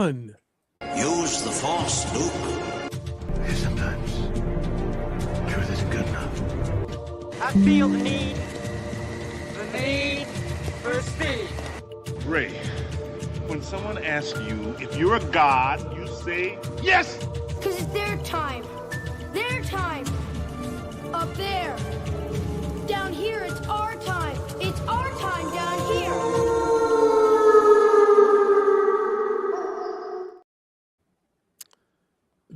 Use the Force, Luke. Sometimes truth isn't good enough. I feel the need for speed. Ray, when someone asks you if you're a god, you say yes! Because it's their time. Their time. Up there. Down here, it's our time. It's our time down here.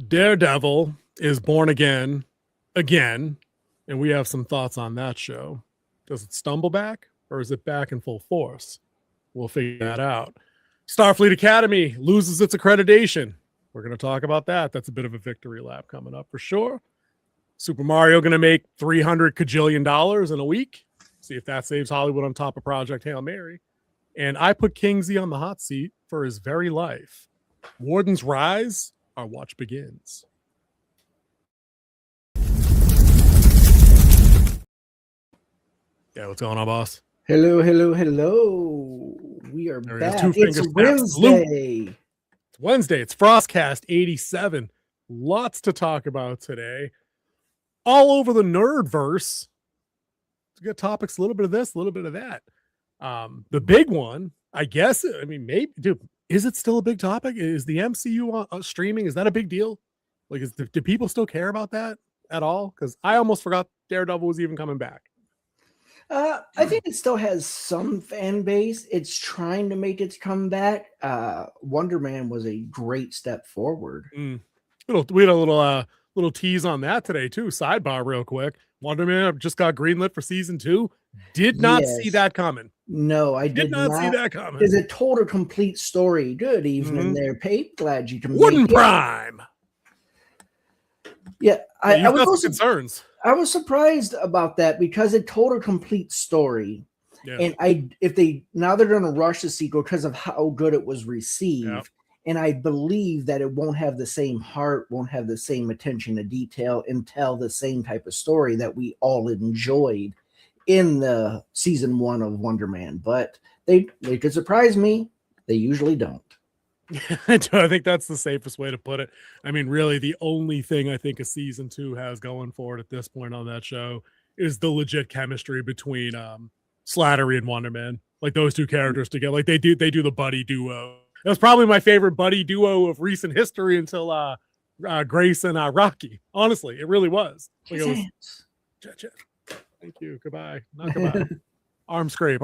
Daredevil is born again, and we have some thoughts on that show. Does it stumble back, or is it back in full force? We'll figure that out. Starfleet Academy loses its accreditation. We're going to talk about that. That's a bit of a victory lap coming up for sure. Super Mario going to make $300 kajillion in a week. See if that saves Hollywood on top of Project Hail Mary. And I put Kingsley on the hot seat for his very life. Wardens rise. Our watch begins. Yeah, what's going on, boss? Hello. We are back. It's Wednesday. It's Wednesday. It's FrostCast 87. Lots to talk about today. All over the nerdverse. We got topics, a little bit of this, a little bit of that. The big one, I guess, I mean, maybe, dude, is it still a big topic? Is the MCU on streaming? Is that a big deal? Like, do people still care about that at all? Because I almost forgot Daredevil was even coming back. I think it still has some fan base. It's trying to make its comeback. Wonder Man was a great step forward. We had a little tease on that today too. Sidebar real quick. Wonder Man just got greenlit for season 2. Did not see that coming. No, I did not see that coming. Because it told a complete story. Good evening there, Pate. Glad you can Wooden Prime. Yeah, I was also concerns. I was surprised about that because it told a complete story. Yeah. And now they're going to rush the sequel because of how good it was received. Yeah. And I believe that it won't have the same heart, won't have the same attention to detail, and tell the same type of story that we all enjoyed in the season 1 of Wonder Man. But they could surprise me. They usually don't. I think that's the safest way to put it. I mean, really, the only thing I think a season 2 has going for it at this point on that show is the legit chemistry between Slattery and Wonder Man. Like those two characters together. Like they do the buddy duo. That was probably my favorite buddy duo of recent history until Grace and Rocky. Honestly, it really was. Like it was. Thank you. Goodbye. Not goodbye. Arm scrape.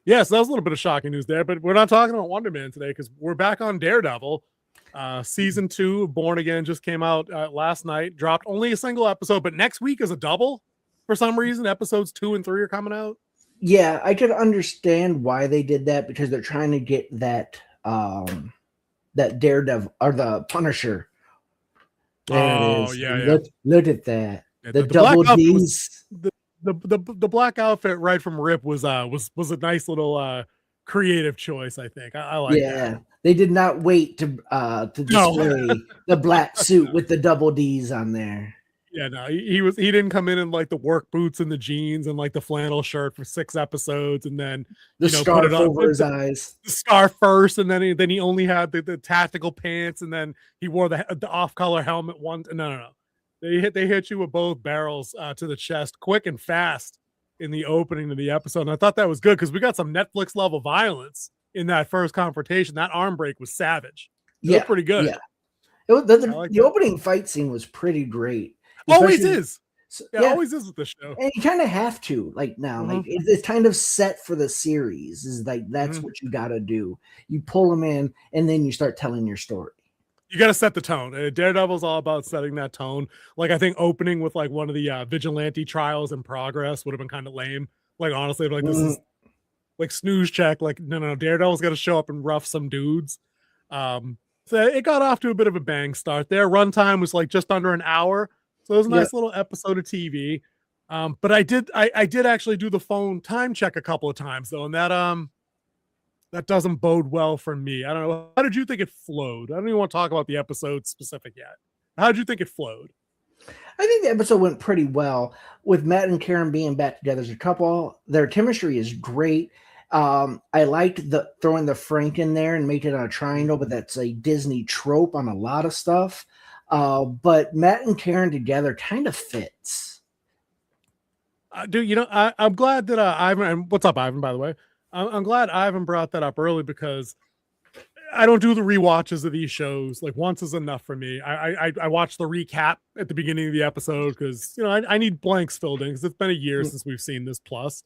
Yes, that was a little bit of shocking news there, but we're not talking about Wonder Man today because we're back on Daredevil. Season 2 of Born Again just came out last night. Dropped only a single episode, but next week is a double for some reason. Episodes 2 and 3 are coming out. Yeah, I could understand why they did that because they're trying to get that Daredevil or the Punisher. Yeah. Look at that. Yeah, the double D's. The black outfit right from Rip was a nice little creative choice. I think I like. Yeah, that. They did not wait to display the black suit with the double D's on there. Yeah, no, he didn't come in like the work boots and the jeans and like the flannel shirt for 6 episodes and then the scarf put it over his eyes. The scarf first, and then he only had the tactical pants, and then he wore the off-color helmet once. No. They hit you with both barrels to the chest quick and fast in the opening of the episode. And I thought that was good because we got some Netflix level violence in that first confrontation. That arm break was savage. It was pretty good. Yeah. The opening fight scene was pretty great. Always is. Always is with the show. And you kind of have to now. Like it's kind of set for the series. Is like that's what you got to do. You pull them in, and then you start telling your story. You got to set the tone. Daredevil's all about setting that tone. Like I think opening with like one of the vigilante trials in progress would have been kind of lame. Like honestly, like this is like snooze check. Like no, Daredevil's got to show up and rough some dudes. So it got off to a bit of a bang start there. Runtime was like just under an hour. So it was a nice little episode of TV. But I did actually do the phone time check a couple of times though. And that doesn't bode well for me. I don't know. How did you think it flowed? I don't even want to talk about the episode specific yet. How did you think it flowed? I think the episode went pretty well with Matt and Karen being back together as a couple. Their chemistry is great. I liked the throwing the Frank in there and making it a triangle, but that's a Disney trope on a lot of stuff. But Matt and Karen together kind of fits. Dude, I'm glad that Ivan, and what's up, Ivan, by the way? I'm glad Ivan brought that up early because I don't do the rewatches of these shows. Like once is enough for me. I watch the recap at the beginning of the episode because I need blanks filled in because it's been a year since we've seen this plus.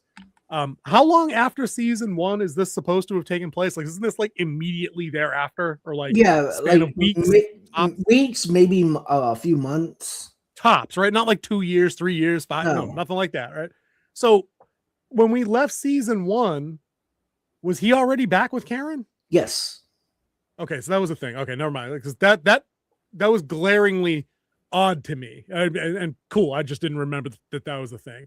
How long after season 1 is this supposed to have taken place? Like, isn't this like immediately thereafter or like like weeks, maybe a few months tops, right? Not like 2 years, 3 years, 5, no, nothing like that, right? So when we left season 1, was he already back with Karen? Yes. Okay, so that was a thing. Okay, never mind. Because that was glaringly odd to me, and cool. I just didn't remember that was a thing.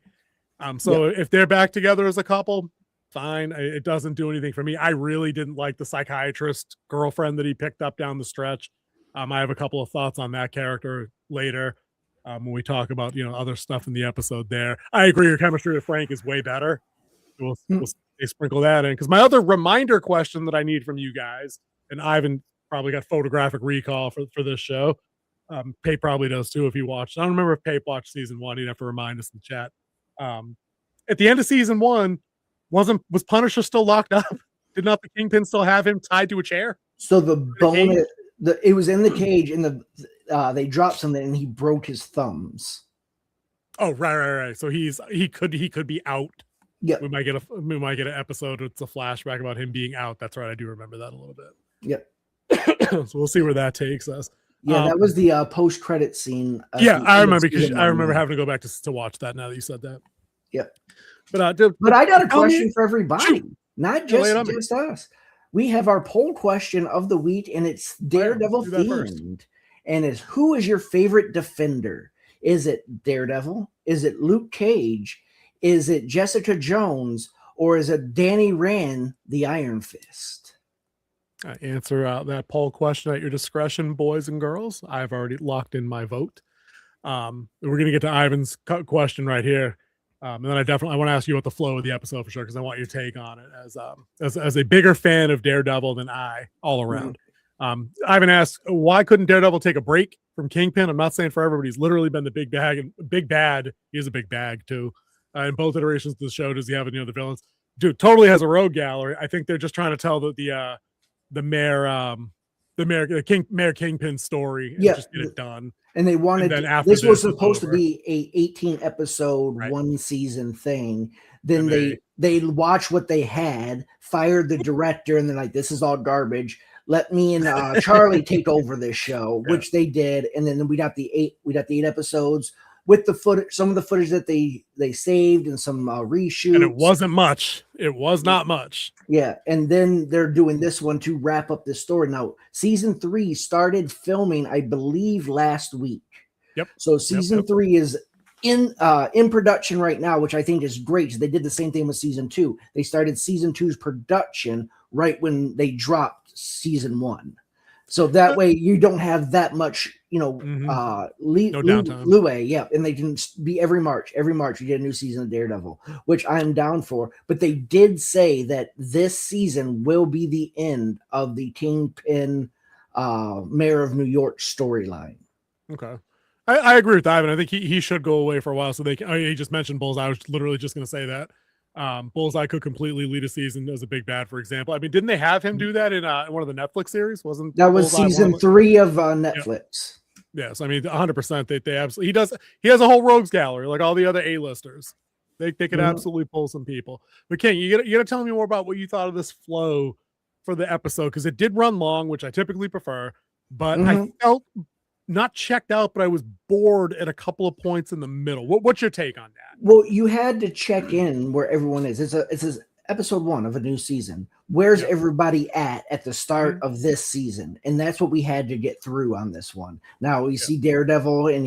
So if they're back together as a couple, fine. It doesn't do anything for me. I really didn't like the psychiatrist girlfriend that he picked up down the stretch. I have a couple of thoughts on that character later when we talk about other stuff in the episode. There, I agree. Your chemistry with Frank is way better. We'll sprinkle that in because my other reminder question that I need from you guys, and Ivan probably got photographic recall for this show. Pape probably does too if he watched. I don't remember if Pape watched season 1. He'd have to remind us in the chat. At the end of season 1, was Punisher still locked up? Did not the Kingpin still have him tied to a chair? So the bone, it was in the cage, and they dropped something, and he broke his thumbs. Oh, right. So he could be out. Yeah, we might get an episode. It's a flashback about him being out. That's right. I do remember that a little bit. Yep. So we'll see where that takes us. Yeah, that was the post-credit scene. I remember because I remember having to go back to watch that now that you said that. Yep. But I got a question for everybody, not just us. We have our poll question of the week, and it's Daredevil themed. And it's who is your favorite Defender? Is it Daredevil? Is it Luke Cage? Is it Jessica Jones? Or is it Danny Rand, the Iron Fist? Answer that poll question at your discretion, boys and girls. I've already locked in my vote. We're going to get to Ivan's question right here. And then I want to ask you about the flow of the episode for sure, because I want your take on it as a bigger fan of Daredevil than I all around. Ivan asked, why couldn't Daredevil take a break from Kingpin? I'm not saying forever, but he's literally been the big bad. He is a big bag too. In both iterations of the show, does he have the villains? Dude, totally has a rogue gallery. I think they're just trying to tell the Mayor Kingpin story and just get it done. And they wanted this was supposed to be a 18 episode, one season thing. Then they watched what they had, fired the director, and they're like, this is all garbage. Let me and Charlie take over this show, which they did. And then we got the 8 episodes with the footage, some of the footage that they saved and some reshoots. And it wasn't much. It was not much. Yeah. And then they're doing this one to wrap up this story. Now, season 3 started filming, I believe, last week. Yep. So season 3 is in production right now, which I think is great. They did the same thing with season 2. They started season 2's production right when they dropped season 1. So that way you don't have that much, no downtime. Yeah, and they can be every March you get a new season of Daredevil, which I'm down for. But they did say that this season will be the end of the Kingpin, Mayor of New York storyline. Okay, I agree with Ivan. I think he should go away for a while so they can. He just mentioned Bullseye. I was literally just going to say that. Bullseye could completely lead a season as a big bad, for example. I mean, didn't they have him do that in one of the Netflix series? Wasn't that was Bullseye season 3 of Netflix? Yes, I mean 100%. They absolutely he has a whole rogues gallery like all the other A-listers. They could absolutely pull some people. But King, you got to tell me more about what you thought of this flow for the episode, because it did run long, which I typically prefer. But I felt not checked out, but I was bored at a couple of points in the middle. What's your take on that? Well, you had to check in where everyone is. It's episode 1 of a new season. Where's everybody at the start of this season? And that's what we had to get through on this one. Now we see Daredevil, and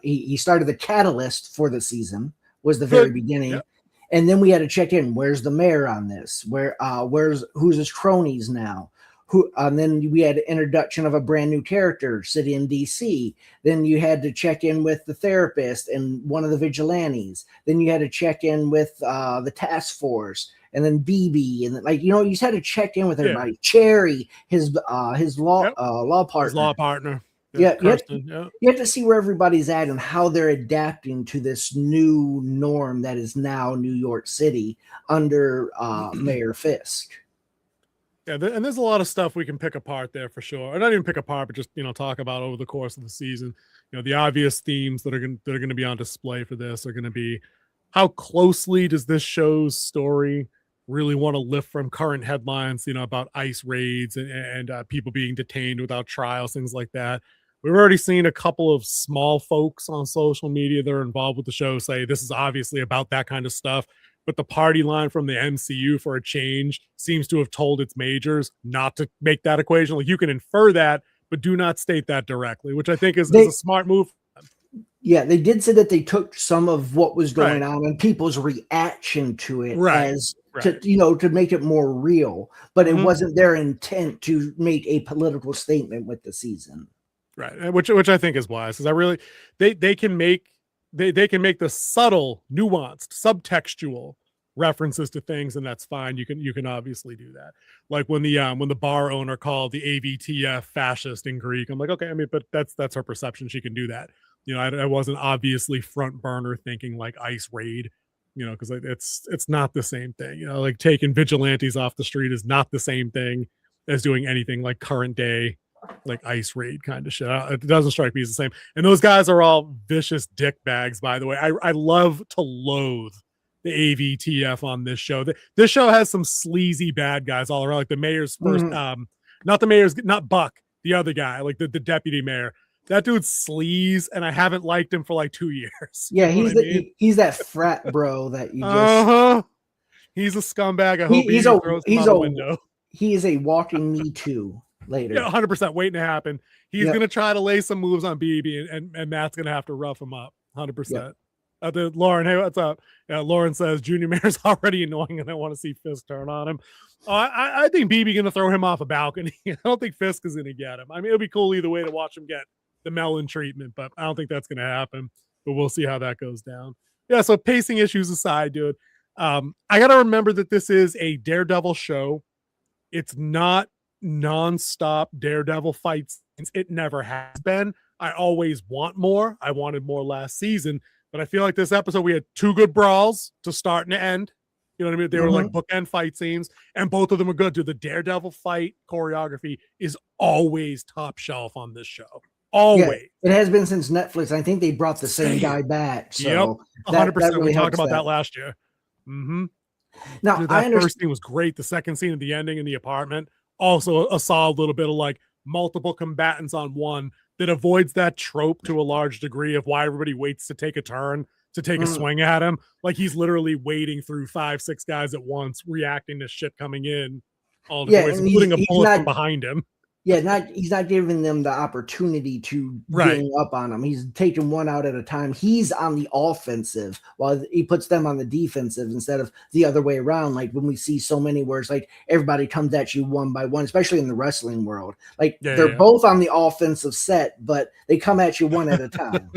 he started the catalyst for the season, was the very beginning. Yep. And then we had to check in. Where's the mayor on this? Who's his cronies now? And then we had an introduction of a brand new character sitting in DC. Then you had to check in with the therapist and one of the vigilantes. Then you had to check in with the task force. and then BB, and like you just had to check in with everybody. Yeah. Cherry, his law partner. His law partner. Yeah, you have to see where everybody's at and how they're adapting to this new norm that is now New York City under Mayor Fisk. Yeah, and there's a lot of stuff we can pick apart there for sure. Or not even pick apart, but just talk about over the course of the season. The obvious themes that are going to be on display for this are going to be how closely does this show's story really want to lift from current headlines, about ICE raids and people being detained without trials, things like that. We've already seen a couple of small folks on social media that are involved with the show say this is obviously about that kind of stuff. But the party line from the MCU for a change seems to have told its majors not to make that equation. Like you can infer that, but do not state that directly, which I think is a smart move. Yeah, they did say that they took some of what was going on and people's reaction to it as to make it more real, but it wasn't their intent to make a political statement with the season. Right, which I think is wise, because they can make the subtle, nuanced, subtextual references to things, and that's fine. You can obviously do that. Like when the bar owner called the AVTF fascist in Greek, I'm like, okay, but that's her perception. She can do that. I wasn't obviously front burner thinking like ICE raid, because it's not the same thing. Like taking vigilantes off the street is not the same thing as doing anything like current day, like ICE raid kind of shit. It doesn't strike me as the same. And those guys are all vicious dick bags, by the way. I love to loathe the AVTF on this show. This show has some sleazy bad guys all around, like the mayor's first, not Buck, the other guy, like the deputy mayor. That dude's sleaze, and I haven't liked him for like 2 years. Yeah, he's that frat bro that you just. He's a scumbag. I hope he throws him out the window. He is a walking Me Too later. Yeah, 100% waiting to happen. He's gonna try to lay some moves on BB, and Matt's gonna have to rough him up. 100%. Lauren, hey, what's up? Lauren says Junior Mayor's already annoying, and I want to see Fisk turn on him. I think BB gonna throw him off a balcony. I don't think Fisk is gonna get him. I mean, it'll be cool either way to watch him get the melon treatment, but I don't think that's going to happen, but we'll see how that goes down. Yeah. So pacing issues aside, dude, I got to remember that this is a Daredevil show. It's not nonstop Daredevil fights. It never has been. I always want more. I wanted more last season, but I feel like this episode, we had 2 good brawls to start and to end. You know what I mean? They were like bookend fight scenes, and both of them were good. Dude, the Daredevil fight choreography is always top shelf on this show. Always. Yeah, it has been since Netflix. I think they brought the same guy back. So 100%. Really we talked about that last year. Mm-hmm. Now, dude, that first scene was great. The second scene at the ending in the apartment, also a solid little bit of like multiple combatants on one that avoids that trope to a large degree of why everybody waits to take a turn to take a swing at him. Like he's literally wading through 5-6 guys at once, reacting to shit coming in all the ways, including a bullet from behind him. Yeah, he's not giving them the opportunity to gang up on them. He's taking one out at a time. He's on the offensive while he puts them on the defensive instead of the other way around. Like when we see so many where it's like everybody comes at you one by one, especially in the wrestling world. Like they're both on the offensive set, but they come at you one at a time.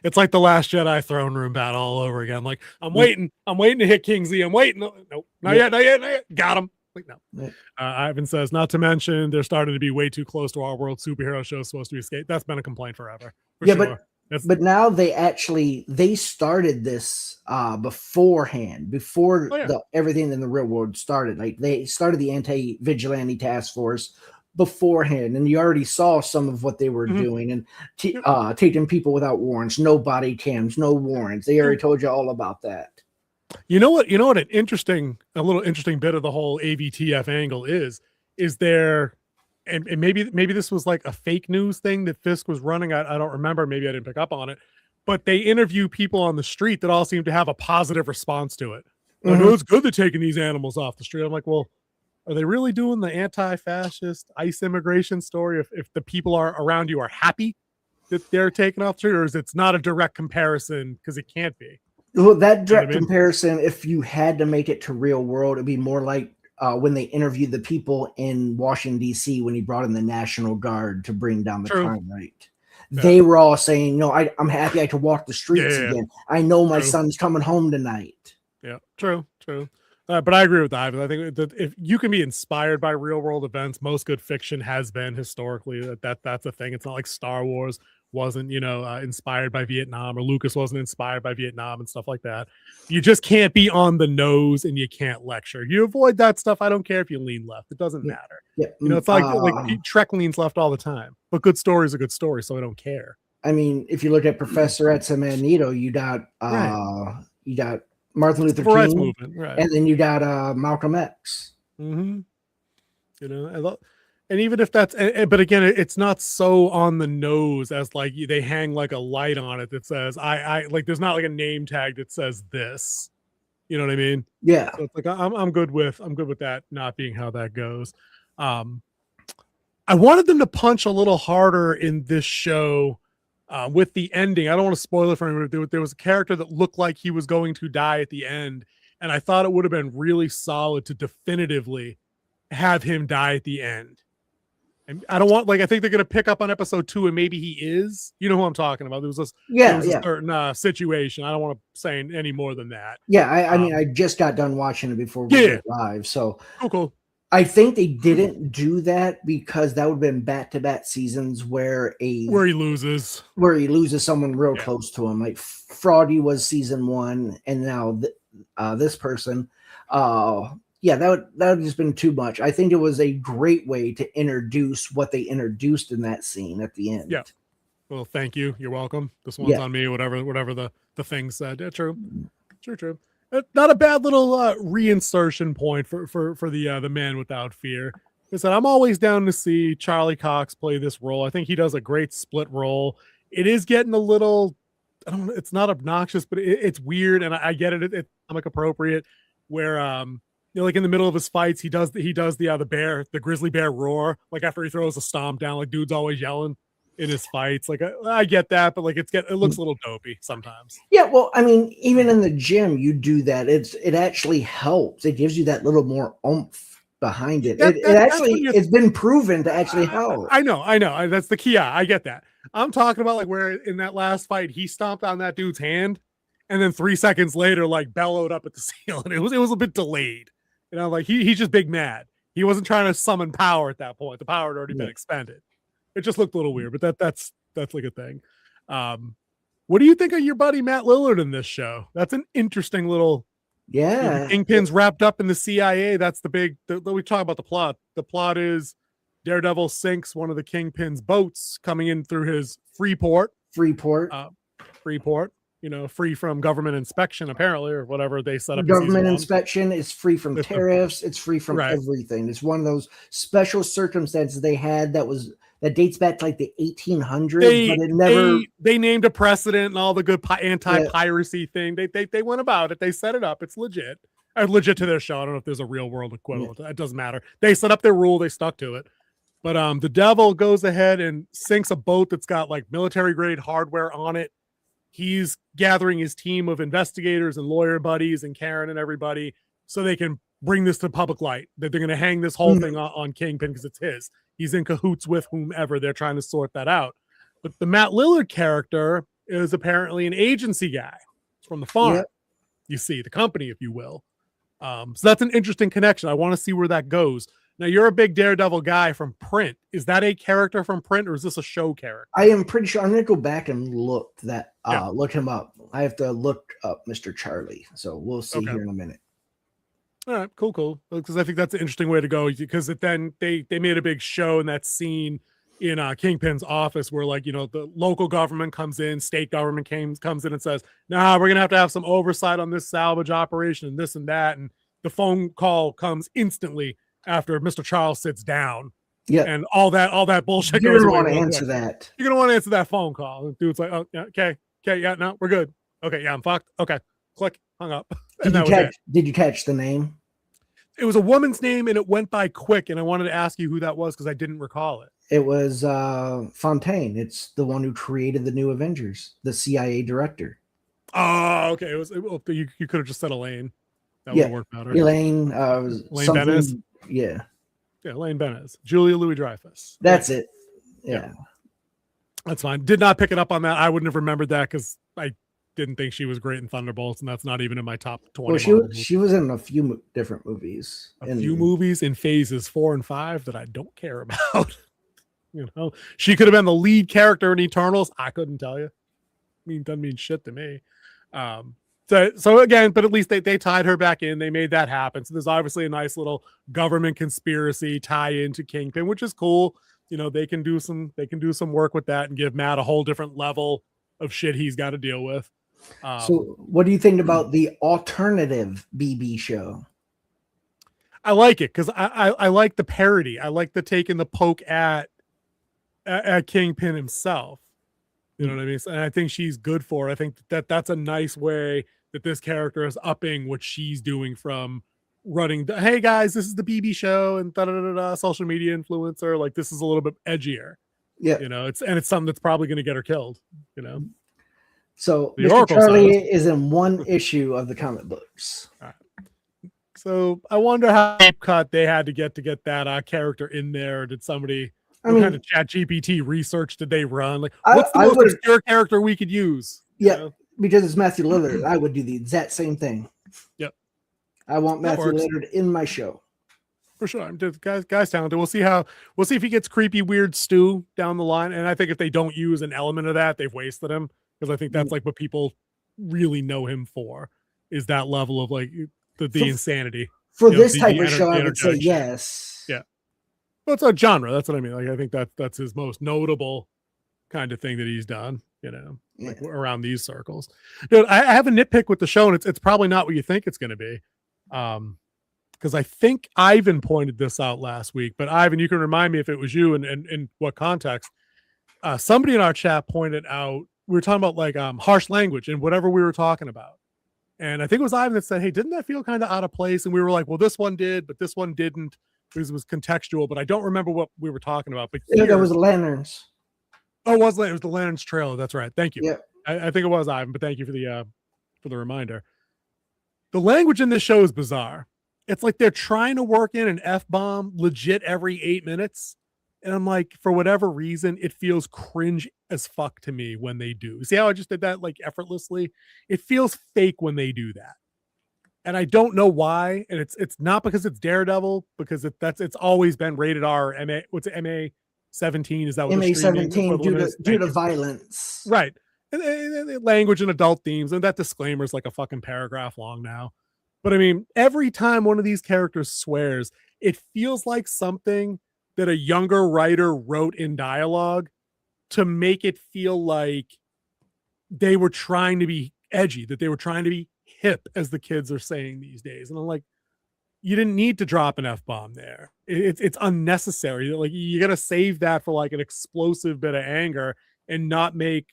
It's like the Last Jedi throne room battle all over again. Like I'm waiting to hit Kingsley. I'm waiting. Nope, not yet. Got him. Like, no. Ivan says, not to mention they're starting to be way too close to our world superhero show supposed to be escape. That's been a complaint forever. Sure. But now they started this beforehand, before everything in the real world started. Like they started the Anti-Vigilante task force beforehand, and you already saw some of what they were doing and taking people without warrants, no body cams, no warrants. They already told you all about that. You know what a little interesting bit of the whole AVTF angle is there, and maybe this was like a fake news thing that Fisk was running. I don't remember. Maybe I didn't pick up on it, but they interview people on the street that all seem to have a positive response to it. Like, oh, it's good they're taking these animals off the street. I'm like, well, are they really doing the anti-fascist ICE immigration story if the people around you are happy that they're taken off the street, or is it's not a direct comparison because it can't be? Well, that direct comparison, if you had to make it to real world, it'd be more like when they interviewed the people in Washington, D.C. when he brought in the National Guard to bring down the crime rate. Yeah. They were all saying, no, I'm happy I could walk the streets again. I know my son's coming home tonight. Yeah, true. But I agree with that. I think that if you can be inspired by real world events, most good fiction has been historically that's a thing. It's not like Star Wars wasn't, inspired by Vietnam, or Lucas wasn't inspired by Vietnam and stuff like that. You just can't be on the nose and you can't lecture. You avoid that stuff. I don't care if you lean left. It doesn't matter. Yeah. It's like Trek leans left all the time, but good story is a good story. So I don't care. I mean, if you look at Professor X and Magneto, you got Martin Luther King, movement, right. And then you got Malcolm X. Mm-hmm. And even if that's, but again, it's not so on the nose as like they hang like a light on it that says I like. There's not like a name tag that says this. You know what I mean? Yeah. So it's like I'm good with that not being how that goes. I wanted them to punch a little harder in this show. With the ending, I don't want to spoil it for anyone. There was a character that looked like he was going to die at the end, and I thought it would have been really solid to definitively have him die at the end. And I don't want, I think they're going to pick up on episode 2, and maybe he is. You know who I'm talking about? There was a certain situation. I don't want to say any more than that. Yeah, I mean, I just got done watching it before we went live, so cool. I think they didn't do that because that would have been back-to-back seasons where he loses someone real close to him. Like Fraudy was season 1, and now this person. That would just been too much. I think it was a great way to introduce what they introduced in that scene at the end. Yeah. Well, thank you. You're welcome. This one's on me. Whatever the thing said. Yeah, true. True. Not a bad little reinsertion point for the Man Without Fear. I said I'm always down to see Charlie Cox play this role. I think he does a great split role. It is getting a little, I don't know, it's not obnoxious, but it's weird, and I get it. It's comic appropriate. Where like in the middle of his fights, he does the grizzly bear roar, like after he throws a stomp down, like dude's always yelling in his fights. Like I get that, but like it looks a little dopey sometimes. Yeah, well, I mean, even in the gym, you do that. It actually helps. It gives you that little more oomph behind it. It's been proven to actually help. I know. That's the key. I get that. I'm talking about like where in that last fight he stomped on that dude's hand, and then 3 seconds later, like bellowed up at the ceiling. It was a bit delayed. Like he's just big mad. He wasn't trying to summon power at that point. The power had already been expended. It just looked a little weird, but that's like a thing. What do you think of your buddy Matt Lillard in this show? That's an interesting little. Yeah. Kingpin's wrapped up in the CIA. That's we talk about the plot. The plot is Daredevil sinks one of the Kingpin's boats coming in through his Freeport. Free from government inspection, apparently, or whatever they set up. Government inspection is free from tariffs. It's free from everything. It's one of those special circumstances they had that dates back to like the 1800s, but it never. They named a precedent and all the good anti-piracy thing. They went about it. They set it up. It's legit. Legit to their show. I don't know if there's a real world equivalent. It doesn't matter. They set up their rule. They stuck to it. But the devil goes ahead and sinks a boat that's got like military grade hardware on it. He's gathering his team of investigators and lawyer buddies and Karen and everybody so they can bring this to public light, that they're going to hang this whole thing on Kingpin because it's his. He's in cahoots with whomever. They're trying to sort that out. But the Matt Lillard character is apparently an agency guy from the farm. Yep. You see, the company, if you will. So that's an interesting connection. I want to see where that goes. Now, you're a big Daredevil guy from print. Is that a character from print, or is this a show character? I am pretty sure. I'm going to go back and look him up. I have to look up Mr. Charlie. So we'll see here in a minute. All right, cool. Because I think that's an interesting way to go. Because then they made a big show in that scene in Kingpin's office where, like, the local government comes in, state government comes in and says, "Nah, we're going to have some oversight on this salvage operation and this and that." And the phone call comes instantly after Mr. Charles sits down. Yeah. And all that bullshit You're goes gonna away. want to answer that. You're gonna want to answer that phone call. And dude's like, "Oh, yeah, okay, yeah, no, we're good. Okay, yeah, I'm fucked. Okay." Click, hung up. Did you catch the name? It was a woman's name and it went by quick, and I wanted to ask you who that was because I didn't recall it. It was Fontaine. It's the one who created the New Avengers, the CIA director. Oh, okay. You could have just said Elaine. That would have worked better. Elaine Benes. Yeah, Elaine Benes. Julia Louis-Dreyfus. That's it. Yeah. That's fine. Did not pick it up on that. I wouldn't have remembered that because I didn't think she was great in Thunderbolts, and that's not even in my top 20. Well, she was in a few different movies. A few movies in phases 4 and 5 that I don't care about. You know, she could have been the lead character in Eternals. I couldn't tell you. I mean, doesn't mean shit to me. So again, but at least they tied her back in. They made that happen. So there's obviously a nice little government conspiracy tie into Kingpin, which is cool. You know, they can do some work with that and give Matt a whole different level of shit he's got to deal with. So what do you think about the alternative BB show? I like it because I like the parody. I like the taking the poke at Kingpin himself. You know what I mean? And I think she's good for it. I think that's a nice way that this character is upping what she's doing from running. Hey guys, this is the BB show and social media influencer. Like this is a little bit edgier. Yeah, you know, it's something that's probably going to get her killed. You know. So Mr. Charlie is in one issue of the comic books. All right. So I wonder how deep cut they had to get that character in there. Did somebody? What kind of chat GPT research did they run? Like, what's the most obscure character we could use? Yeah, you know? Because it's Matthew Lillard. I would do the exact same thing. Yep. I want Matthew Lillard in my show. For sure. Guy's talented. We'll see if he gets creepy, weird Stu down the line. And I think if they don't use an element of that, they've wasted him. Because I think that's like what people really know him for, is that level of like the insanity. For this type of show, I would say yes. Yeah. Well, it's a genre. That's what I mean. Like, I think that's his most notable kind of thing that he's done, you know, like around these circles. Dude, I have a nitpick with the show, and it's probably not what you think it's going to be. Because I think Ivan pointed this out last week, but Ivan, you can remind me if it was you and in what context. Somebody in our chat pointed out, we were talking about like harsh language and whatever we were talking about. And I think it was Ivan that said, hey, didn't that feel kind of out of place? And we were like, well, this one did, but this one didn't. Because it was contextual, but I don't remember what we were talking about. But that was the Lanterns. Oh, it was the Lanterns trailer. That's right. Thank you. Yeah. I think it was Ivan, but thank you for the reminder. The language in this show is bizarre. It's like they're trying to work in an F-bomb legit every 8 minutes. And I'm like, for whatever reason, it feels cringe as fuck to me when they do. See how I just did that like effortlessly? It feels fake when they do that. And I don't know why. And it's not because it's Daredevil, because it's always been rated R. What's it, MA-17? Is that what MA-17 due to violence? Right. And language and adult themes, and that disclaimer is like a fucking paragraph long now. But I mean, every time one of these characters swears, it feels like something that a younger writer wrote in dialogue to make it feel like they were trying to be edgy, that they were trying to be hip, as the kids are saying these days. And I'm like, you didn't need to drop an F-bomb there. It's unnecessary. Like, you got to save that for like an explosive bit of anger and not make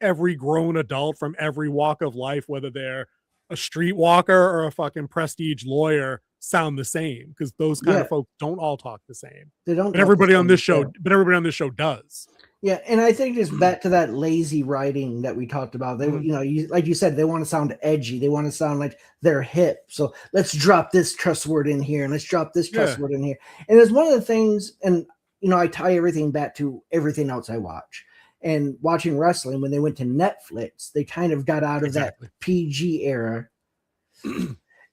every grown adult from every walk of life, whether they're a streetwalker or a fucking prestige lawyer, sound the same, because those kind of folks don't all talk the same. They don't. But everybody on this show does. Yeah, and I think it's back to that lazy writing that we talked about. They, like you said, they want to sound edgy. They want to sound like they're hip. So let's drop this cuss word in here, and let's drop this cuss word in here. And it's one of the things, and I tie everything back to everything else I watch. And watching wrestling, when they went to Netflix, they kind of got out of that PG era.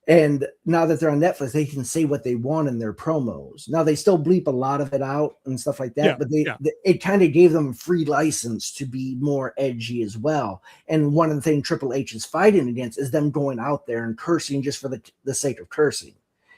And now that they're on Netflix, they can say what they want in their promos. Now they still bleep a lot of it out and stuff like that, but it kind of gave them free license to be more edgy as well. And one of the things Triple H is fighting against is them going out there and cursing just for the sake of cursing.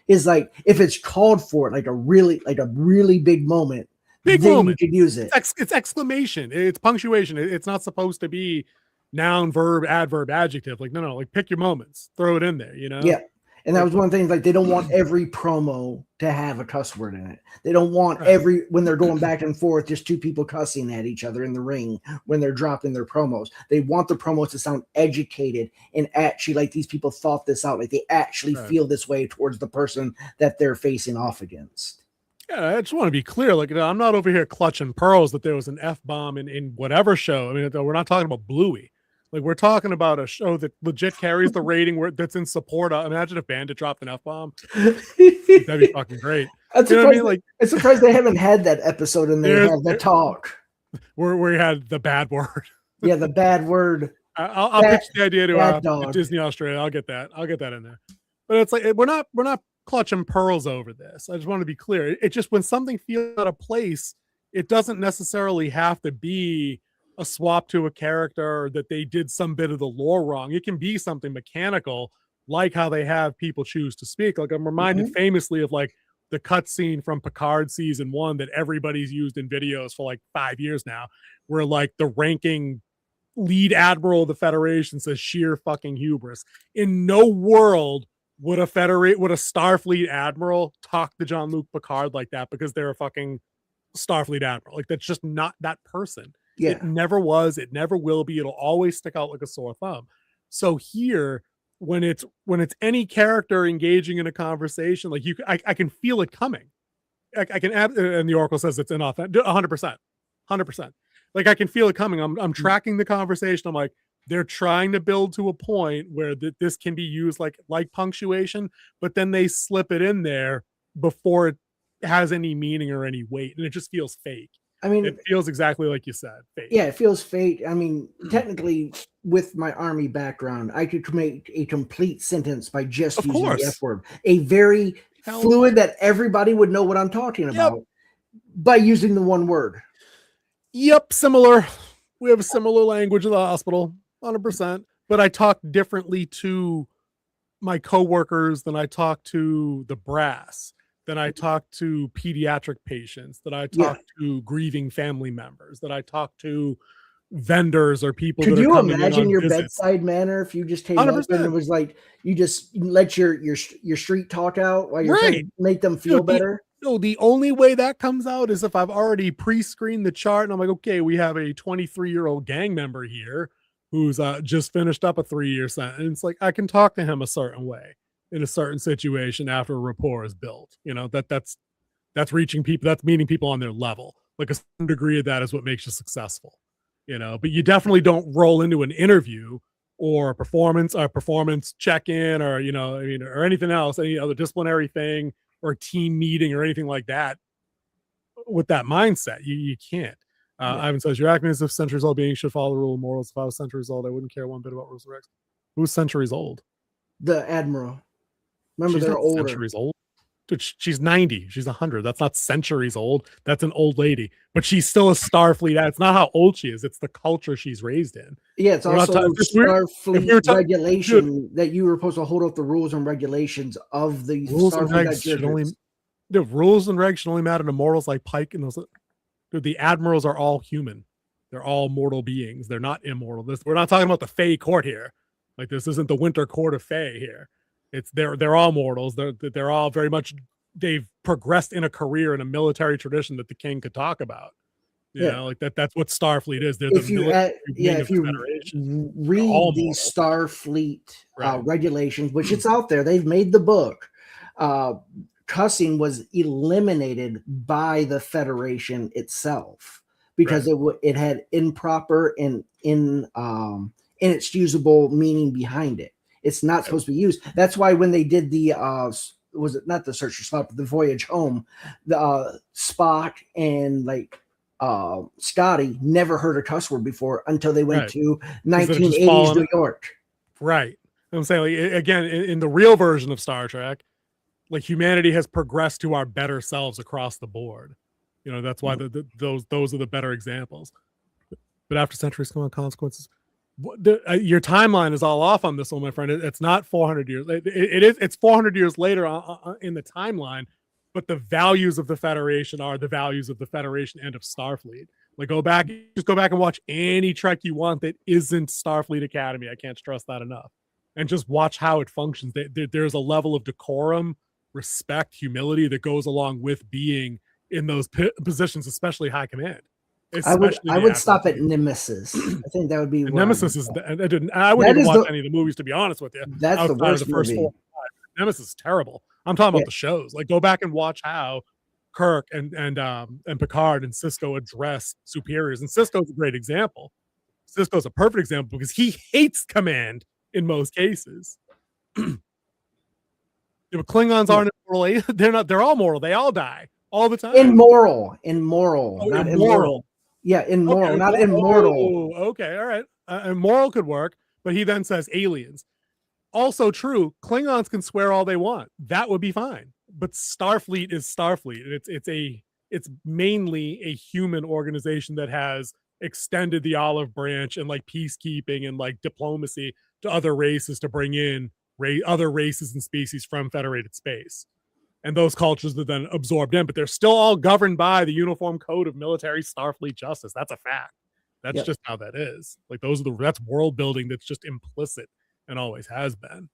Is like, if it's called for it, like a really big moment, then you could use it. It's exclamation. It's punctuation. It's not supposed to be noun, verb, adverb, adjective. Like, no, like pick your moments, throw it in there, Yeah. And that was one of the things, like, they don't want every promo to have a cuss word in it. They don't want when they're going back and forth, just two people cussing at each other in the ring when they're dropping their promos. They want the promos to sound educated and actually like these people thought this out. Like they actually feel this way towards the person that they're facing off against. Yeah, I just want to be clear. Like, I'm not over here clutching pearls that there was an F-bomb in whatever show. I mean, we're not talking about Bluey. Like, we're talking about a show that legit carries the rating that's in support of. Imagine if Bandit dropped an F-bomb. That'd be fucking great. I'm surprised they haven't had that episode in there. Have the talk where we had the bad word. Yeah, the bad word. I'll pitch the idea to Disney Australia. I'll get that in there. But it's like we're not clutching pearls over this. I just want to be clear. It's just when something feels out of place, it doesn't necessarily have to be a swap to a character that they did some bit of the lore wrong. It can be something mechanical, like how they have people choose to speak. Like I'm reminded famously of like the cutscene from Picard season 1 that everybody's used in videos for like 5 years now, where like the ranking lead admiral of the Federation says sheer fucking hubris. In no world would a Starfleet admiral talk to Jean-Luc Picard like that, because they're a fucking Starfleet admiral. Like that's just not that person. Yeah. It never was. It never will be. It'll always stick out like a sore thumb. So here, when it's any character engaging in a conversation, like I can feel it coming. I can, and the Oracle says it's inauthentic. 100%. Like I can feel it coming. I'm tracking the conversation. I'm like, they're trying to build to a point where this can be used like punctuation, but then they slip it in there before it has any meaning or any weight, and it just feels fake. I mean, it feels exactly like you said, fake. Yeah, it feels fake. I mean, technically, with my Army background, I could make a complete sentence by just using the F word. A very fluid that everybody would know what I'm talking about by using the one word. Yep, similar. We have a similar language in the hospital, 100%. But I talk differently to my coworkers than I talk to the brass, than I talk to pediatric patients, that I talk to grieving family members, that I talk to vendors or people. Could you imagine your bedside manner if you just came 100%. Up and it was like you just let your street talk out while you're trying to make them feel better? The only way that comes out is if I've already pre-screened the chart and I'm like, okay, we have a 23-year-old gang member here who's just finished up a 3-year sentence. Like I can talk to him a certain way in a certain situation after a rapport is built. You know, that's reaching people, that's meeting people on their level. Like a certain degree of that is what makes you successful, you know, but you definitely don't roll into an interview or a performance check-in or, you know, I mean, or anything else, any other disciplinary thing or team meeting or anything like that with that mindset. You can't. Ivan says, you're acting as if centuries old beings should follow the rule of morals. If I was centuries old, I wouldn't care one bit about rules of Rex. Who's centuries old? The Admiral. Remember, she's they're older. Centuries old. Dude, she's 90. She's 100. That's not centuries old. That's an old lady. But she's still a Starfleet. It's not how old she is. It's the culture she's raised in. Yeah, it's also Starfleet regulation that you were supposed to hold up the rules and regulations of the rules Starfleet. And regs should only, the rules and regs should only matter to mortals like Pike and those. Dude, the admirals are all human. They're all mortal beings. They're not immortal. We're not talking about the Fae court here. Like this isn't the Winter Court of Fae here. It's they're all mortals. They're all very much, they've progressed in a career in a military tradition that the king could talk about. You know, like that's what Starfleet is. They're if you read the Starfleet regulations, which it's out there, they've made the book. Cussing was eliminated by the Federation itself because it had improper and inexcusable meaning behind it. It's not supposed to be used. That's why when they did the was it not the Search for Spock, but the Voyage Home, the Spock and like Scotty never heard a cuss word before until they went to 1980s New York. Right. I'm saying, like, again, in the real version of Star Trek, like humanity has progressed to our better selves across the board. You know, that's why those are the better examples. But after centuries come on, consequences. Your timeline is all off on this one, my friend. It's not 400 years. It's 400 years later in the timeline, but the values of the Federation are the values of the Federation and of Starfleet. Like go back and watch any Trek you want that isn't Starfleet Academy. I can't stress that enough. And just watch how it functions. There's a level of decorum, respect, humility that goes along with being in those positions, especially high command. I would stop at Nemesis. I think that would be Nemesis. I wouldn't even watch any of the movies, to be honest with you. That's the worst first movie. 4 or 5. Nemesis is terrible. I'm talking about the shows. Like go back and watch how Kirk and Picard and Sisko address superiors. And Sisko's a great example. Sisko's a perfect example because he hates command in most cases. Klingons aren't immortal. They're all mortal. They all die all the time. Immoral, not immoral. immoral. Yeah, immoral, not immortal. Okay, all right. immoral could work, but he then says aliens. Also true, Klingons can swear all they want. That would be fine. But Starfleet is Starfleet. It's mainly a human organization that has extended the olive branch and like peacekeeping and like diplomacy to other races to bring in other races and species from federated space. And those cultures are then absorbed in, but they're still all governed by the uniform code of military Starfleet justice. That's a fact. That's just how that is. Like that's world building that's just implicit and always has been.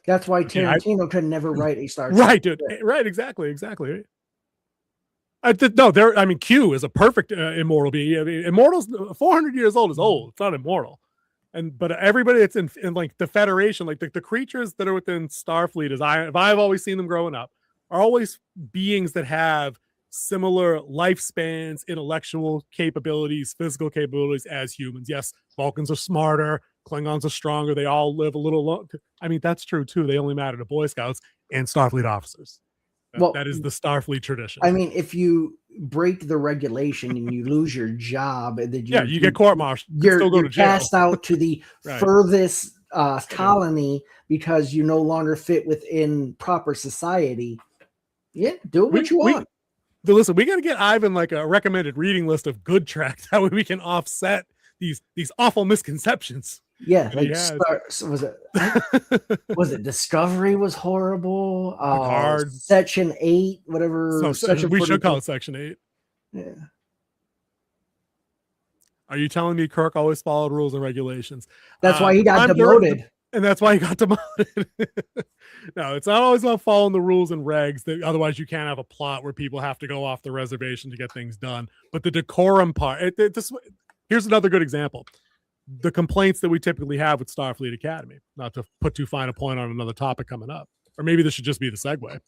That's why Tarantino could never write a Star Trek. Right, dude. Right, exactly. Q is a perfect immortal being. I mean, Immortal's 400 years old is old. It's not immortal. But everybody that's in like the Federation, like the creatures that are within Starfleet, if I've always seen them growing up, are always beings that have similar lifespans, intellectual capabilities, physical capabilities as humans. Yes, Vulcans are smarter, Klingons are stronger, they all live a little longer. I mean, that's true too. They only matter to Boy Scouts and Starfleet officers. That is the Starfleet tradition. I mean, if you break the regulation and you lose your job, and then you get court-martialed. You're cast out to the furthest colony because you no longer fit within proper society. Yeah, do what you want. But listen, we got to get Ivan like a recommended reading list of good tracks. That way we can offset these awful misconceptions. Yeah, like was it Discovery was horrible? Section 8, whatever. No, we should call it Section 8. Yeah. Are you telling me Kirk always followed rules and regulations? That's why he got demoted. And that's why he got demoted. No, it's not always about following the rules and regs. Otherwise, you can't have a plot where people have to go off the reservation to get things done. But the decorum part, here's another good example. The complaints that we typically have with Starfleet Academy, not to put too fine a point on another topic coming up, or maybe this should just be the segue.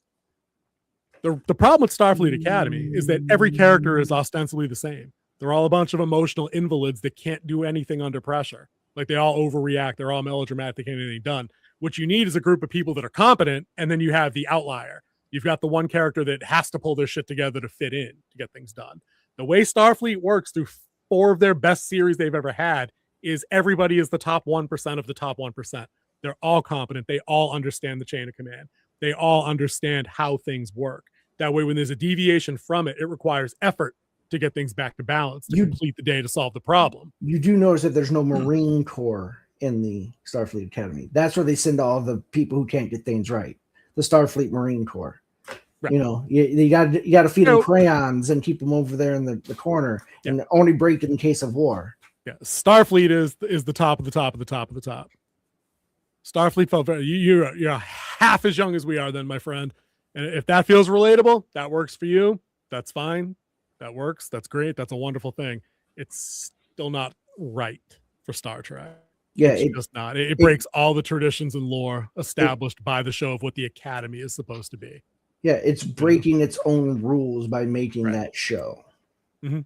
The problem with Starfleet Academy is that every character is ostensibly the same. They're all a bunch of emotional invalids that can't do anything under pressure. Like they all overreact. They're all melodramatic. They can't get anything done. What you need is a group of people that are competent, and then you have the outlier. You've got the one character that has to pull their shit together to fit in to get things done. The way Starfleet works through 4 of their best series they've ever had is everybody is the top 1% of the top 1%. They're all competent. They all understand the chain of command. They all understand how things work. That way, when there's a deviation from it, it requires effort to get things back to balance, to complete the day, to solve the problem. You do notice that there's no Marine Corps in the Starfleet Academy. That's where they send all the people who can't get things right. The Starfleet Marine Corps. Right. You know, you got to feed them crayons and keep them over there in the corner, and only break in case of war. Yeah, Starfleet is the top of the top of the top of the top. Starfleet felt very. You're half as young as we are, then, my friend. And if that feels relatable, that works for you. That's fine. That works. That's great. That's a wonderful thing. It's still not right for Star Trek. Yeah, it's just not. It breaks all the traditions and lore established by the show of what the Academy is supposed to be. Yeah, it's breaking its own rules by making that show. 100%.